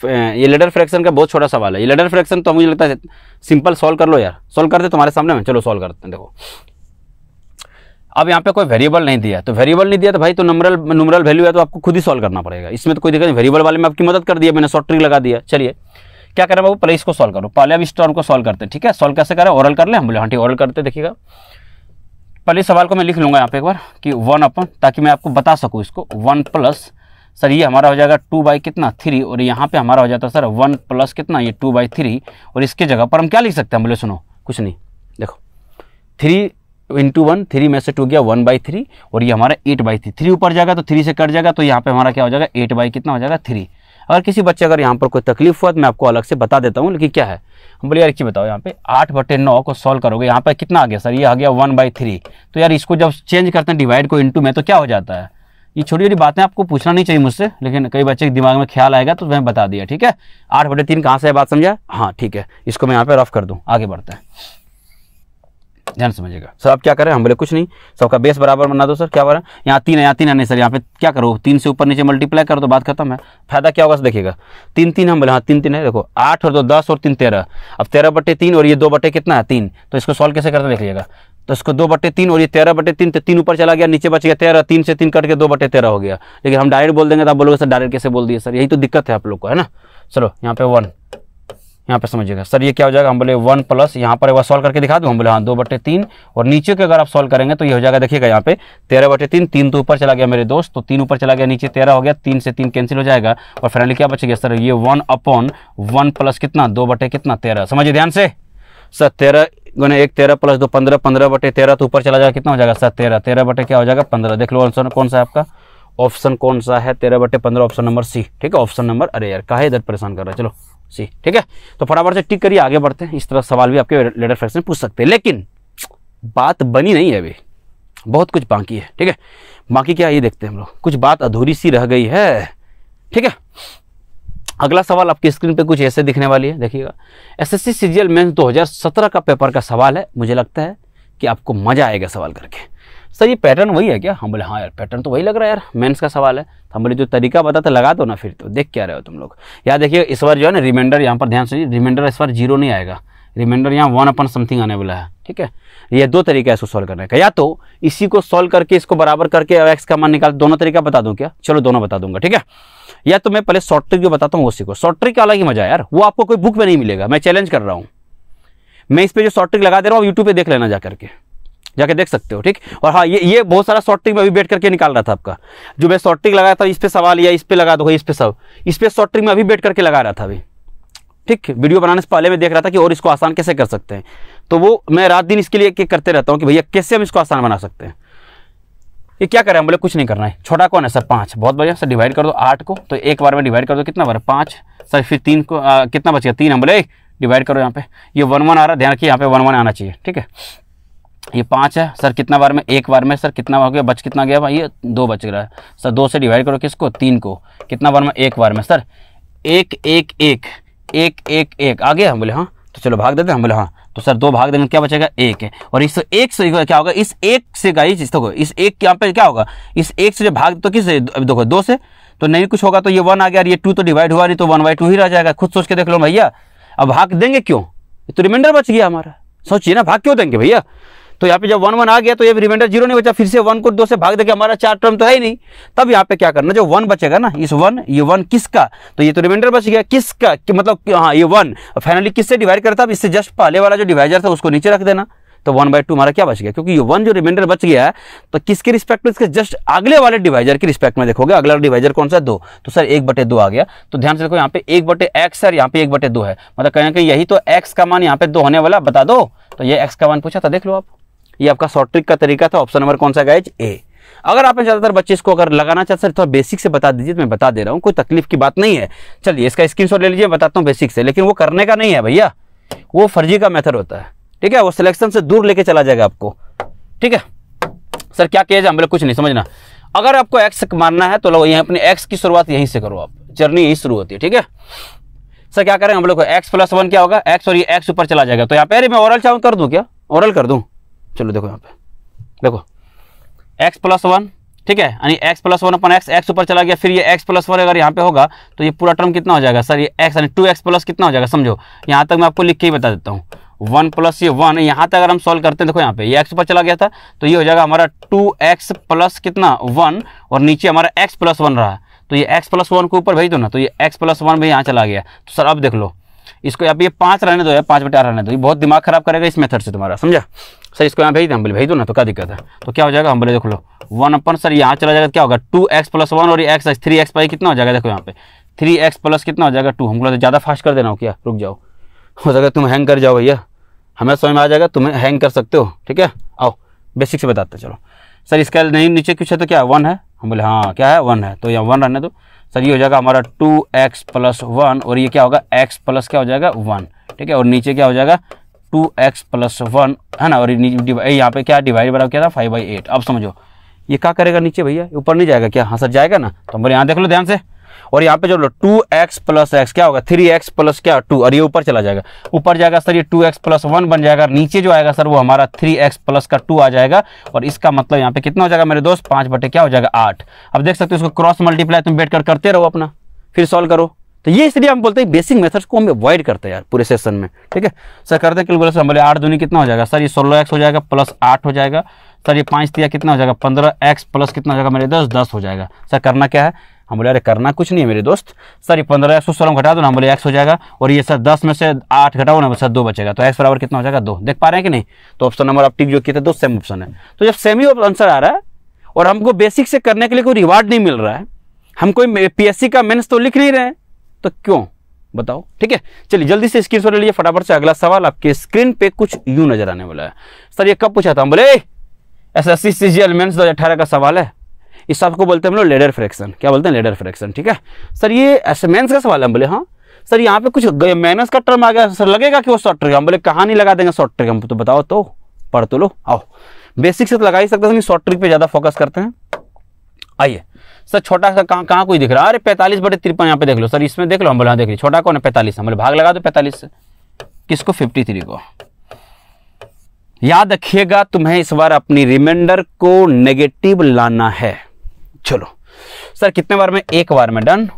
ये लेडर फ्रैक्शन का बहुत छोटा सवाल है। ये लेडर फ्रैक्शन तो मुझे लगता है सिंपल सॉल्व कर लो यार, सॉल्व करते तुम्हारे सामने में, चलो सॉल्व करते हैं। देखो अब यहाँ पे कोई वेरिएबल नहीं दिया, तो वेरिएबल नहीं दिया तो भाई तो न्यूमरल वैल्यू है, तो आपको खुद ही सॉल्व करना पड़ेगा, इसमें तो कोई दिक्कत नहीं। वेरिएबल वाले में आपकी मदद कर दिया, मैंने शॉर्ट ट्रिक लगा दिया। चलिए क्या करें बाबू, पहले इसको सॉल्व करो, पहले अब इस टर्म को सॉल्व करते हैं, ठीक है। सॉल्व कैसे करें, ओरल कर ले, हम बोले हाँ ठीक ओरल करते। देखिएगा पहले सवाल को मैं लिख लूंगा यहाँ पे एक बार कि 1 अपन, ताकि मैं आपको बता सकूँ इसको। 1 प्लस सर ये हमारा हो जाएगा 2 बाई कितना 3, और यहाँ पे हमारा हो जाता है सर 1 प्लस कितना ये 2 बाई 3, और इसके जगह पर हम क्या लिख सकते हैं, बोले सुनो कुछ नहीं, देखो 3 × 1, 3 में से 2 गया 1/3, और ये हमारा 8/3, 3 ऊपर जाएगा तो 3 से कट जाएगा, तो यहाँ पे हमारा क्या हो जाएगा 8 बाई कितना हो जाएगा 3। अगर किसी बच्चे अगर यहाँ पर कोई तकलीफ हुआ तो मैं आपको अलग से बता देता हूँ, लेकिन क्या है हम बोले यार बताओ यहाँ पे 8/9 को सॉल्व करोगे, यहाँ पे कितना आ गया सर, ये आ गया 1/3। तो यार इसको जब चेंज करते हैं डिवाइड को इंटू में, तो क्या हो जाता है। ये छोटी छोटी बातें आपको पूछना नहीं चाहिए मुझसे, लेकिन कई बच्चे के दिमाग में ख्याल आएगा तो मैं बता दिया, ठीक है। 8/3 कहाँ से है बात समझा, हाँ ठीक है। इसको मैं यहाँ पे रफ कर दूँ, आगे बढ़ते हैं, ध्यान समझिएगा। सर आप क्या करें, हम बोले कुछ नहीं, सबका बेस बराबर बना दो। सर क्या बना, यहाँ 3 है, यहाँ 3 है नहीं सर, यहाँ पे क्या करो 3 से ऊपर नीचे मल्टीप्लाई करो तो बात खत्म है। फायदा क्या होगा देखिएगा, 3 हम बोले हाँ 3 है, देखो 8 और 2 10 और 3 13। अब 13/3 और ये 2 कितना है 3, तो इसको सॉल्व कैसे करते देख लीजिएगा। तो इसको 2/3 और ये 13/3, तो 3 ऊपर चला गया, नीचे बच गया 13, 3 से 3 कट के 2/13 हो गया। लेकिन हम डायरेक्ट बोल देंगे तो आप बोलोगे सर डायरेक्ट कैसे बोल दिए सर, यही तो दिक्कत है आप लोग को, है ना। चलो यहाँ पे 1, यहाँ पे समझिएगा सर ये क्या हो जाएगा, हम बोले 1 प्लस यहाँ पर वह सॉल्व करके दिखा दूँ, हम बोले हाँ 2/3, और नीचे के अगर आप सॉल्व करेंगे तो ये हो जाएगा, देखिएगा यहाँ पे 13/3, 3 तो ऊपर चला गया मेरे दोस्त, तो 3 ऊपर चला गया, नीचे 13 हो गया, 3 से 3 कैंसिल हो जाएगा, और फाइनली क्या बच गया सर, ये 1/1 प्लस कितना 2/13। समझिए ध्यान से, सर 13 गुना 1 13 प्लस 2 15, 15 बटे 13 तो ऊपर चला जाएगा, कितना हो जाएगा सर 13, 13 बटे क्या हो जाएगा 15। देख लो ऑप्शन कौन सा है आपका, ऑप्शन कौन सा है 13 बटे 15, ऑप्शन नंबर सी। ठीक है, ऑप्शन नंबर, अरे यार काहे इधर परेशान कर रहा है, चलो सी। ठीक है, तो फटाफट से टिक करिए, आगे बढ़ते हैं। इस तरह सवाल भी आपके लेटर फ्रैक्शन पूछ सकते हैं, लेकिन बात बनी नहीं है अभी, बहुत कुछ बाकी है। ठीक है, बाकी क्या ये देखते हैं हम लोग, कुछ बात अधूरी सी रह गई है। ठीक है, अगला सवाल आपकी स्क्रीन पे कुछ ऐसे दिखने वाली है, देखिएगा। एसएससी सीजीएल मेंस 2017 का पेपर का सवाल है। मुझे लगता है कि आपको मजा आएगा सवाल करके। सर ये पैटर्न वही है क्या? हम बोले हाँ यार पैटर्न तो वही लग रहा है यार, मेंस का सवाल है। तो हम बोले जो तरीका बता तो लगा दो ना, फिर तो देख क्या रहे हो तुम लोग। यहाँ देखिए इस बार जो है ना रिमाइंडर, यहाँ पर ध्यान से, रिमाइंडर इस बार 0 नहीं आएगा, रिमाइंडर यहाँ 1 अपन समथिंग आने वाला है। ठीक है, ये दो तरीका है इसको सॉल्व करने का, या तो इसी को सॉल्व करके इसको बराबर करके एक्स का मान निकाल, दोनों तरीका बता दूं क्या? चलो दोनों बता दूंगा। ठीक है, या तो मैं पहले शॉर्ट ट्रिक जो बताता हूँ वो सीखो। शॉर्ट ट्रिक का अलग ही मजा है यार, वो आपको कोई बुक में नहीं मिलेगा, मैं चैलेंज कर रहा हूँ। मैं इस पे जो शॉर्ट ट्रिक लगा दे रहा हूँ यूट्यूब पे देख लेना, जाके देख सकते हो। ठीक, और हाँ ये बहुत सारा शॉर्ट ट्रिक में अभी बैठ करके निकाल रहा था आपका, जो मैं शॉर्ट ट्रिक लगाया था इस पे सवाल या इस पे लगा दो, इस पे सब, इस पे शॉर्ट ट्रिक में अभी बैठ करके लगा रहा था अभी। ठीक, वीडियो बनाने से पहले मैं देख रहा था कि और इसको आसान कैसे कर सकते हैं, तो वो मैं रात दिन इसके लिए करते रहता हूँ कि भैया कैसे हम इसको आसान बना सकते हैं। ये क्या करें? हम बोले कुछ नहीं करना है। छोटा कौन है सर? 5। बहुत बढ़िया सर, डिवाइड कर दो 8 को, तो एक बार में डिवाइड कर दो, कितना बार 5 सर, फिर 3 को कितना बच गया 3। हम बोले डिवाइड करो, यहाँ पे ये 1 1 आ रहा है, ध्यान रखिए यहाँ पे 1 1 आना चाहिए। ठीक है, ये 5 है सर, कितना बार में? एक बार में सर, कितना हो गया, बच कितना गया भाई? ये 2 बच रहा है सर। 2 से डिवाइड करो किसको? 3 को, कितना बार में? एक बार में सर। 1 1 1 1 1 1 आ गया। हम बोले हाँ, तो चलो भाग देते हैं। हम बोले हाँ, तो सर 2 भाग देंगे, क्या बचेगा? 1 है। और इस 1 से क्या होगा? इस 1 से गाइस इस 1 यहाँ पे क्या होगा? इस 1 से भाग तो किस से? देखो 2 से तो नहीं कुछ होगा, तो ये 1 आ गया, और ये 2 तो डिवाइड हुआ नहीं, तो 1/2 ही रह जाएगा। खुद सोच के देख लो भैया। अब भाग देंगे क्यों? तो रिमाइंडर बच गया हमारा। सोचिए ना, भाग क्यों देंगे भैया? तो यहाँ पे जब 1 1 आ गया तो ये रिमाइंडर 0 नहीं बचा, फिर से 1 को 2 से भाग देके हमारा 4 टर्म तो है ही नहीं। तब यहाँ पे क्या करना, जो 1 बचेगा ना, इस 1, ये 1 किसका? तो ये तो रिमाइंडर बच गया किसका, कि मतलब हाँ ये 1 फाइनली किससे डिवाइड करता? अब इससे जस्ट पहले वाला जो डिवाइडर था उसको नीचे रख देना, तो 1/2 हमारा क्या बच गया? क्योंकि ये 1 जो रिमाइंडर बच गया है, तो किसके रिस्पेक्ट में? इसके जस्ट अगले वाले डिवाइजर के रिस्पेक्ट में देखोगे, अगला डिवाइजर कौन सा? 2। तो सर 1/2 आ गया। तो ध्यान से देखो यहाँ पे 1/x सर, यहाँ पे 1/2 है, मतलब कहीं ना कहीं यही तो x का मान यहाँ पे 2 होने वाला, बता दो। तो ये x का मान पूछा था, देख लो आप। ये आपका शॉर्ट ट्रिक का तरीका था। ऑप्शन नंबर कौन सा गाइज? ए। अगर आपने ज़्यादातर बच्चे इसको अगर लगाना चाहते हैं, थोड़ा बेसिक से बता दीजिए, तो मैं बता दे रहा हूँ, कोई तकलीफ की बात नहीं है। चलिए इसका स्क्रीनशॉट ले लीजिए, बताता हूँ बेसिक से, लेकिन वो करने का नहीं है भैया, वो फर्जी का मेथड होता है। ठीक है, वो सिलेक्शन से दूर लेके चला जाएगा आपको। ठीक है सर, क्या किया जाए? हम लोग कुछ नहीं, समझना। अगर आपको एक्स मारना है तो लो यहीं अपने एक्स की शुरुआत यहीं से करो, आप जर्नी यहीं शुरू होती है। ठीक है सर, क्या करें हम लोग को? x + 1 क्या होगा? x, और ये x ऊपर चला जाएगा। तो यहाँ पे अरे मैं ओरल चाहूँ कर दूँ क्या? ओरल कर दूँ? चलो देखो यहाँ पे, देखो x + 1, ठीक है, यानी x + 1/x, x ऊपर चला गया, फिर ये x + 1 अगर यहाँ पे होगा तो ये पूरा टर्म कितना हो जाएगा सर? ये x यानी 2x प्लस कितना हो जाएगा? समझो, यहाँ तक मैं आपको लिख के ही बता देता हूँ। 1 + ये 1, यहाँ तक अगर हम सॉल्व करते हैं, देखो यहाँ पे ये x ऊपर चला गया था, तो ये हो जाएगा हमारा 2x प्लस कितना 1, और नीचे हमारा x + 1 रहा, तो ये x + 1 को ऊपर भेज दो ना, तो ये x + 1 भी यहाँ चला गया। तो सर अब देख लो इसको, यहाँ पे ये 5 रहने दो या 5/8 रहने दो, ये बहुत दिमाग खराब करेगा इस मेथड से तुम्हारा, समझा सर? इसको यहाँ भेज दो, हम बोले भेज दो ना, तो क्या दिक्कत है? तो क्या हो जाएगा? हम बोले देख लो 1 सर यहाँ चला जाएगा, क्या होगा? 2x + 1 और ये x 3x पर कितना हो जाएगा? देखो यहाँ पे 3x प्लस कितना हो जाएगा? 2। हमको ज़्यादा फास्ट कर देना हो क्या? रुक जाओ, हो सके तुम हैंग कर जाओ भैया, हमें समझ में आ जाएगा, तुम्हें हैंग कर सकते हो। ठीक है, आओ बेसिक से बताते चलो। सर इसका नहीं नीचे कुछ है तो क्या 1 है? हम बोले हाँ क्या है? 1 है, तो यहाँ 1 रहने दो सर। ये हो जाएगा हमारा 2x + 1, और ये क्या होगा? x प्लस क्या हो जाएगा? 1। ठीक है, और नीचे क्या हो जाएगा? 2x + 1 है ना, और यहाँ पे क्या डिवाइड बराबर क्या था? 5/8। अब समझो ये क्या करेगा नीचे भैया? ऊपर नहीं जाएगा क्या? हाँ सर जाएगा ना। तो हम बोले यहाँ देख लो ध्यान से, और यहाँ पे जो 2x + x क्या होगा? 3x प्लस क्या 2, और ये ऊपर चला जाएगा, ऊपर जाएगा सर, ये 2x + 1 बन जाएगा, नीचे जो आएगा सर वो हमारा 3x प्लस का 2 आ जाएगा, और इसका मतलब यहाँ पे कितना हो जाएगा मेरे दोस्त? 5 क्या हो जाएगा? 8। अब देख सकते हो इसको क्रॉस मल्टीप्लाई तुम बैठ कर करते रहो अपना, फिर सॉल्व करो। तो ये इसलिए हम बोलते हैं बेसिक मेथड्स को हम अवॉइड करते हैं यार पूरे सेशन में। ठीक है सर, करते हैं कैलकुलेशन। हम बोले 8 दूनी कितना हो जाएगा सर? ये 16x हो जाएगा प्लस 8 हो जाएगा सर, ये 5 दिया कितना हो जाएगा? 15x प्लस कितना हो जाएगा मेरे दोस्त? 10 हो जाएगा। सर करना क्या है? हम बोले अरे करना कुछ नहीं है मेरे दोस्त, सर ये 15x को 16 घटा दो ना, हम बोले x हो जाएगा, और ये सर 10 में से 8 घटाओ ना सर 2 बचेगा, तो x बराबर कितना हो जाएगा? 2। देख पा रहे हैं कि नहीं? तो ऑप्शन नंबर आप टिक जो किए थे 2 सेम ऑप्शन है। तो जब सेम ही आंसर आ रहा है और हमको बेसिक से करने के लिए कोई रिवार्ड नहीं मिल रहा है, हम कोई PSC का मेंस तो लिख नहीं रहे हैं, तो क्यों बताओ, ठीक है। चलिए जल्दी से स्क्रीनशॉट ले लीजिए फटाफट से। अगला सवाल आपके स्क्रीन पे कुछ यूं नजर आने वाला है। सर ये कब पूछा था? हम बोले एसएससी सीजीएल मेंस 2018 का सवाल है। इस सब को बोलते हैं हम लोग लेडर फ्रैक्शन। क्या बोलते हैं? लेडर फ्रैक्शन, ठीक है। सर ये मेंस का सवाल है। हम बोले हाँ सर यहाँ पे कुछ माइनस का टर्म आ गया सर, लगेगा कि वो शॉर्ट ट्रिक। हम बोले कहाँ नहीं लगा देंगे शॉर्ट ट्रिक, हम तो बताओ तो, पढ़ तो लो। आओ बेसिक से तो लगा ही सकते हैं, शॉर्ट ट्रिक पे ज्यादा फोकस करते हैं। आइए सर छोटा सा कहाँ कोई दिख रहा है? अरे 45/53 यहाँ पे देख लो सर, इसमें देख लो। हम बोले हाँ देख लीजिए, छोटा कौन है? 45। हम बोले भाग लगा दो 45 से। किसको? 53 को। याद रखिएगा तुम्हें इस बार अपनी रिमाइंडर को नेगेटिव लाना है। चलो सर कितने बार में? एक बार में। डन।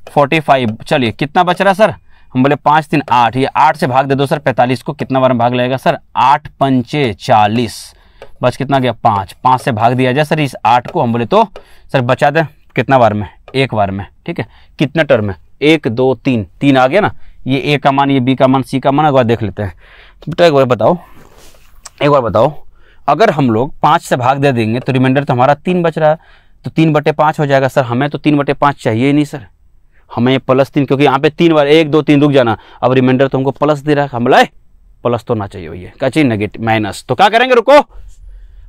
45। चलिए कितना बच रहा है सर? हम बोले 5 3 8। ये 8 से भाग दे दो सर 45 को। कितना बार में भाग लगेगा सर? 8 पंचे 40। बच कितना गया? 5। 5 से भाग दिया जाए सर इस 8 को। हम बोले तो सर बचा दें कितना बार में? एक बार में, ठीक है। कितने टर्म में? 1 2 3। 3 आ गया ना। ये ए का मान, ये बी का मान, सी का मान। एक बार देख लेते हैं। तो बेटा एक बार बताओ, अगर हम लोग 5 से भाग दे देंगे तो रिमाइंडर तो हमारा 3 बच रहा है, तो 3/5 हो जाएगा। सर हमें तो 3/5 चाहिए ही नहीं सर, हमें +3, क्योंकि यहाँ पे 3 बार 1 2 3 रुक जाना। अब रिमाइंडर तो हमको प्लस दे रहा है। हम लाए प्लस तो ना चाहिए भैया, क्या चाहिए? Negative, minus. तो क्या करेंगे? रुको,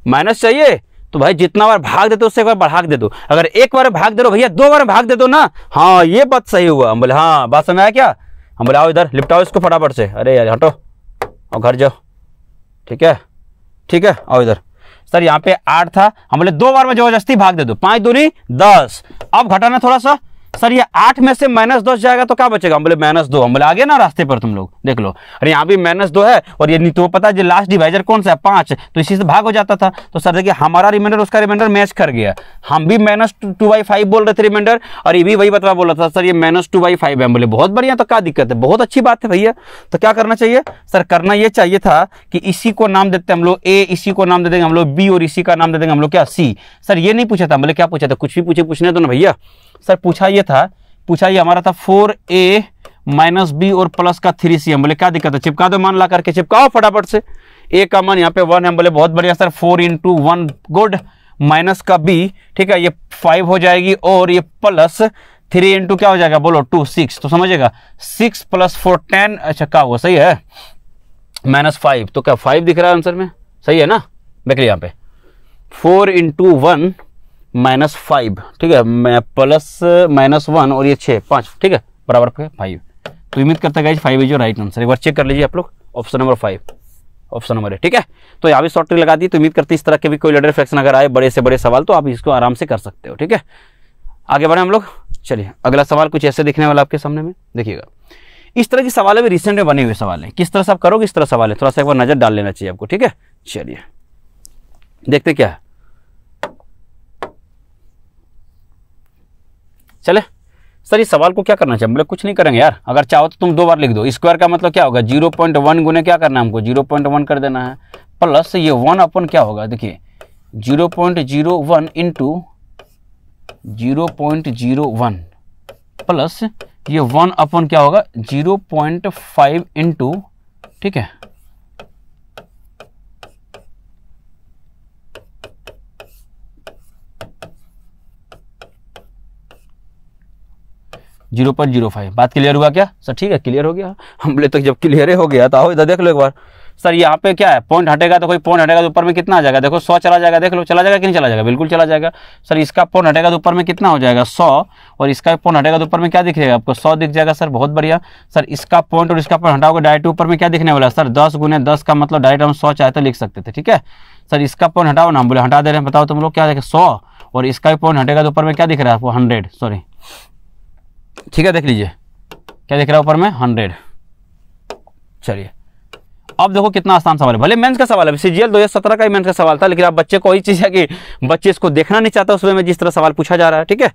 माइनस चाहिए तो भाई जितना बार भाग दे दो उससे एक बार बढ़ा के दे दो। अगर एक बार भाग दे दो भैया, 2 बार भाग दे दो ना। हाँ ये बात सही हुआ। हम बोले हाँ बात समझ आया क्या? हम बोले आओ इधर लिपटाओ इसको फटाफट से। अरे यार हटो और घर जाओ, ठीक है ठीक है, आओ इधर। सर यहाँ पे 8 था, हम बोले 2 बार में जबरदस्ती भाग दे दो। 5 दूनी 10। अब घटाना थोड़ा सा। सर ये 8 में से -10 जाएगा तो क्या बचेगा? हम बोले -2। हम बोले आगे ना रास्ते पर तुम लोग देख लो। अरे यहाँ भी -2 है और ये नहीं तो पता है लास्ट डिवाइजर कौन सा है? 5। तो इसी से भाग हो जाता था। तो सर देखिए हमारा रिमाइंडर उसका रिमाइंडर मैच कर गया। हम भी -2/5 बोल रहे थे रिमाइंडर, और ये भी वही बतवा बोल रहा था सर ये -2/5 है। हम बोले बहुत बढ़िया, तो क्या दिक्कत है? बहुत अच्छी बात है भैया। तो क्या करना चाहिए सर? करना ये चाहिए था कि इसी को नाम देते हम लोग ए, इसी को नाम दे देंगे हम लोग बी, और इसी का नाम दे देंगे हम लोग क्या? सी। सर ये नहीं पूछा था। बोले क्या पूछा था? कुछ भी पूछने दो ना भैया। सर पूछा ये हमारा था 4a - b और प्लस का 3c। हम बोले क्या दिक्कत है? चिपका दो, मान ला करके चिपकाओ फटाफट से। a का मान यहाँ पे 1 है। हम बोले बहुत बढ़िया सर, 4 × 1 गुड, माइनस का b, ठीक है, ये 5 हो जाएगी, और ये प्लस 3 × क्या हो जाएगा? बोलो 2 6। तो समझेगा 6 + 4 10। अच्छा क्या हुआ? सही है, -5। तो क्या 5 दिख रहा है आंसर में? सही है ना? देख लिया यहाँ पे 4 × 1 -5, ठीक है, प्लस -1 और ये 6 5, ठीक है, बराबर 5। तो उम्मीद करते हैं 5 इज योर राइट आंसर। एक बार चेक कर लीजिए आप लोग। Option number 5, option number A, ठीक है। तो यहाँ भी शॉर्ट ट्रिक लगा दी। तो उम्मीद करते हैं इस तरह के भी कोई लेडर फ्रैक्शन अगर आए बड़े से बड़े सवाल तो आप इसको आराम से कर सकते हो, ठीक है। आगे बढ़े हम लोग। चलिए अगला सवाल कुछ ऐसे दिखने वाला आपके सामने में, देखिएगा। इस तरह की सवाल भी रिसेंट में बने हुए सवाल हैं। किस तरह से आप करोगे इस तरह सवाल है, थोड़ा सा एक बार नजर डाल लेना चाहिए आपको, ठीक है। चलिए देखते क्या है। चले सर इस सवाल को क्या करना चाहिए? बोले कुछ नहीं करेंगे यार, अगर चाहो तो तुम 2 बार लिख दो। स्क्वायर का मतलब क्या होगा? 0.1 गुने क्या करना है हमको? 0.1 कर देना है, प्लस ये 1 अपन क्या होगा? देखिए 0.01 × 0.01 प्लस ये 1 अपन क्या होगा? 0.5 × ठीक है 0.05। बात क्लियर हुआ क्या सर? ठीक है क्लियर हो गया। हम बोले तो जब क्लियर हो गया तो आओ इधर देख लो एक बार। सर यहाँ पे क्या है? पॉइंट हटेगा तो कोई पॉइंट हटेगा तो ऊपर में कितना आ जाएगा? देखो 100 चला जाएगा, देख लो चला जाएगा कि नहीं चला जाएगा? बिल्कुल चला जाएगा। सर इसका पॉइंट हटेगा तो ऊपर में कितना हो जाएगा? 100, और इसका पॉइंट हटेगा तो ऊपर में क्या दिखेगा आपको? 100 दिख जाएगा। सर बहुत बढ़िया। सर इसका पॉइंट और इसका पॉइंट हटाओगे डायरेक्ट ऊपर में क्या दिखने वाला? सर 10 × 10 का मतलब डायरेक्ट हम 100 चाहे तो लिख सकते थे, ठीक है। सर इसका पॉइंट हटाओ ना, हम बोले हटा दे रहे हैं, बताओ तुम लोग क्या देखे? 100, और इसका पॉइंट हटेगा तो ऊपर में क्या दिख रहा है आपको? 100, सॉरी, ठीक है, देख लीजिए क्या दिख रहा है ऊपर में? 100। चलिए अब देखो कितना आसान सवाल है। भले मेंस का सवाल है, सीजीएल 2017 का ही मेंस का सवाल था, लेकिन आप बच्चे को वही चीज़ है कि बच्चे इसको देखना नहीं चाहता उसमें जिस तरह सवाल पूछा जा रहा है, ठीक है।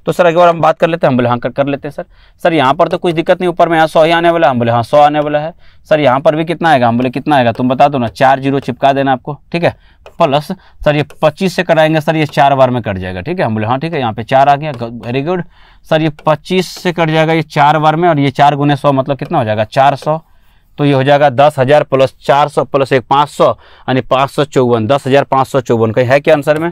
तो सर एक बार हम बात कर लेते हैं। हम बोले हाँ कर लेते हैं सर। सर यहाँ पर तो कुछ दिक्कत नहीं, ऊपर में यहाँ 100 ही आने वाला है। हम बोले हाँ 100 आने वाला है। सर यहाँ पर भी कितना आएगा? हम बोले कितना आएगा तुम बता दो ना। 4 0 चिपका देना आपको, ठीक है, प्लस सर ये 25 से कटाएंगे सर, ये 4 बार में कट जाएगा, ठीक है। हम बोले हाँ ठीक है, यहाँ पे 4 आ गया, वेरी गुड। सर ये 25 से कट जाएगा ये 4 बार में, और ये 4 × 100 मतलब कितना हो जाएगा? 400। तो ये हो जाएगा 10,000 प्लस 400 प्लस 1 500, यानी 554, 10,554। कहीं है क्या आंसर में?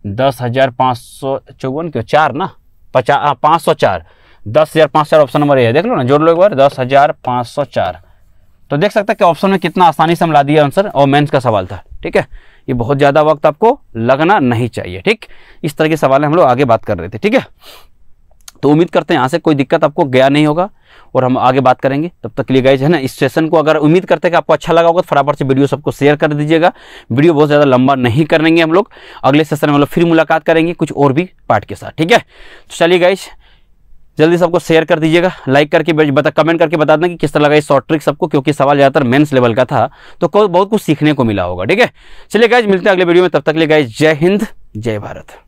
10,554 क्यों? 4 ना, 504, 10,504 ऑप्शन नंबर ए है, देख लो ना, जोड़ लो एक बार, 10,504। तो देख सकते हैं कि ऑप्शन में कितना आसानी से हम ला दिया आंसर, और मेंस का सवाल था। ठीक है, ये बहुत ज़्यादा वक्त आपको लगना नहीं चाहिए। ठीक, इस तरह के सवाल हम लोग आगे बात कर रहे थे। ठीक है, तो उम्मीद करते हैं यहाँ से कोई दिक्कत आपको गया नहीं होगा और हम आगे बात करेंगे। तब तक के लिए गाइज है ना, इस सेशन को अगर उम्मीद करते हैं कि आपको अच्छा लगा होगा तो फटाफट से वीडियो सबको शेयर कर दीजिएगा। वीडियो बहुत ज़्यादा लंबा नहीं करेंगे हम लोग, अगले सेशन में हम लोग फिर मुलाकात करेंगे कुछ और भी पार्ट के साथ। ठीक है, तो चलिए गाइज जल्दी सबको शेयर कर दीजिएगा, लाइक करके कमेंट करके बता दें कि किस तरह लगा ये शॉर्ट ट्रिक सबको, क्योंकि सवाल ज़्यादातर मेंस लेवल का था तो बहुत कुछ सीखने को मिला होगा। ठीक है, चलिए गाइज मिलते हैं अगले वीडियो में, तब तक के लिए गाइज जय हिंद जय भारत।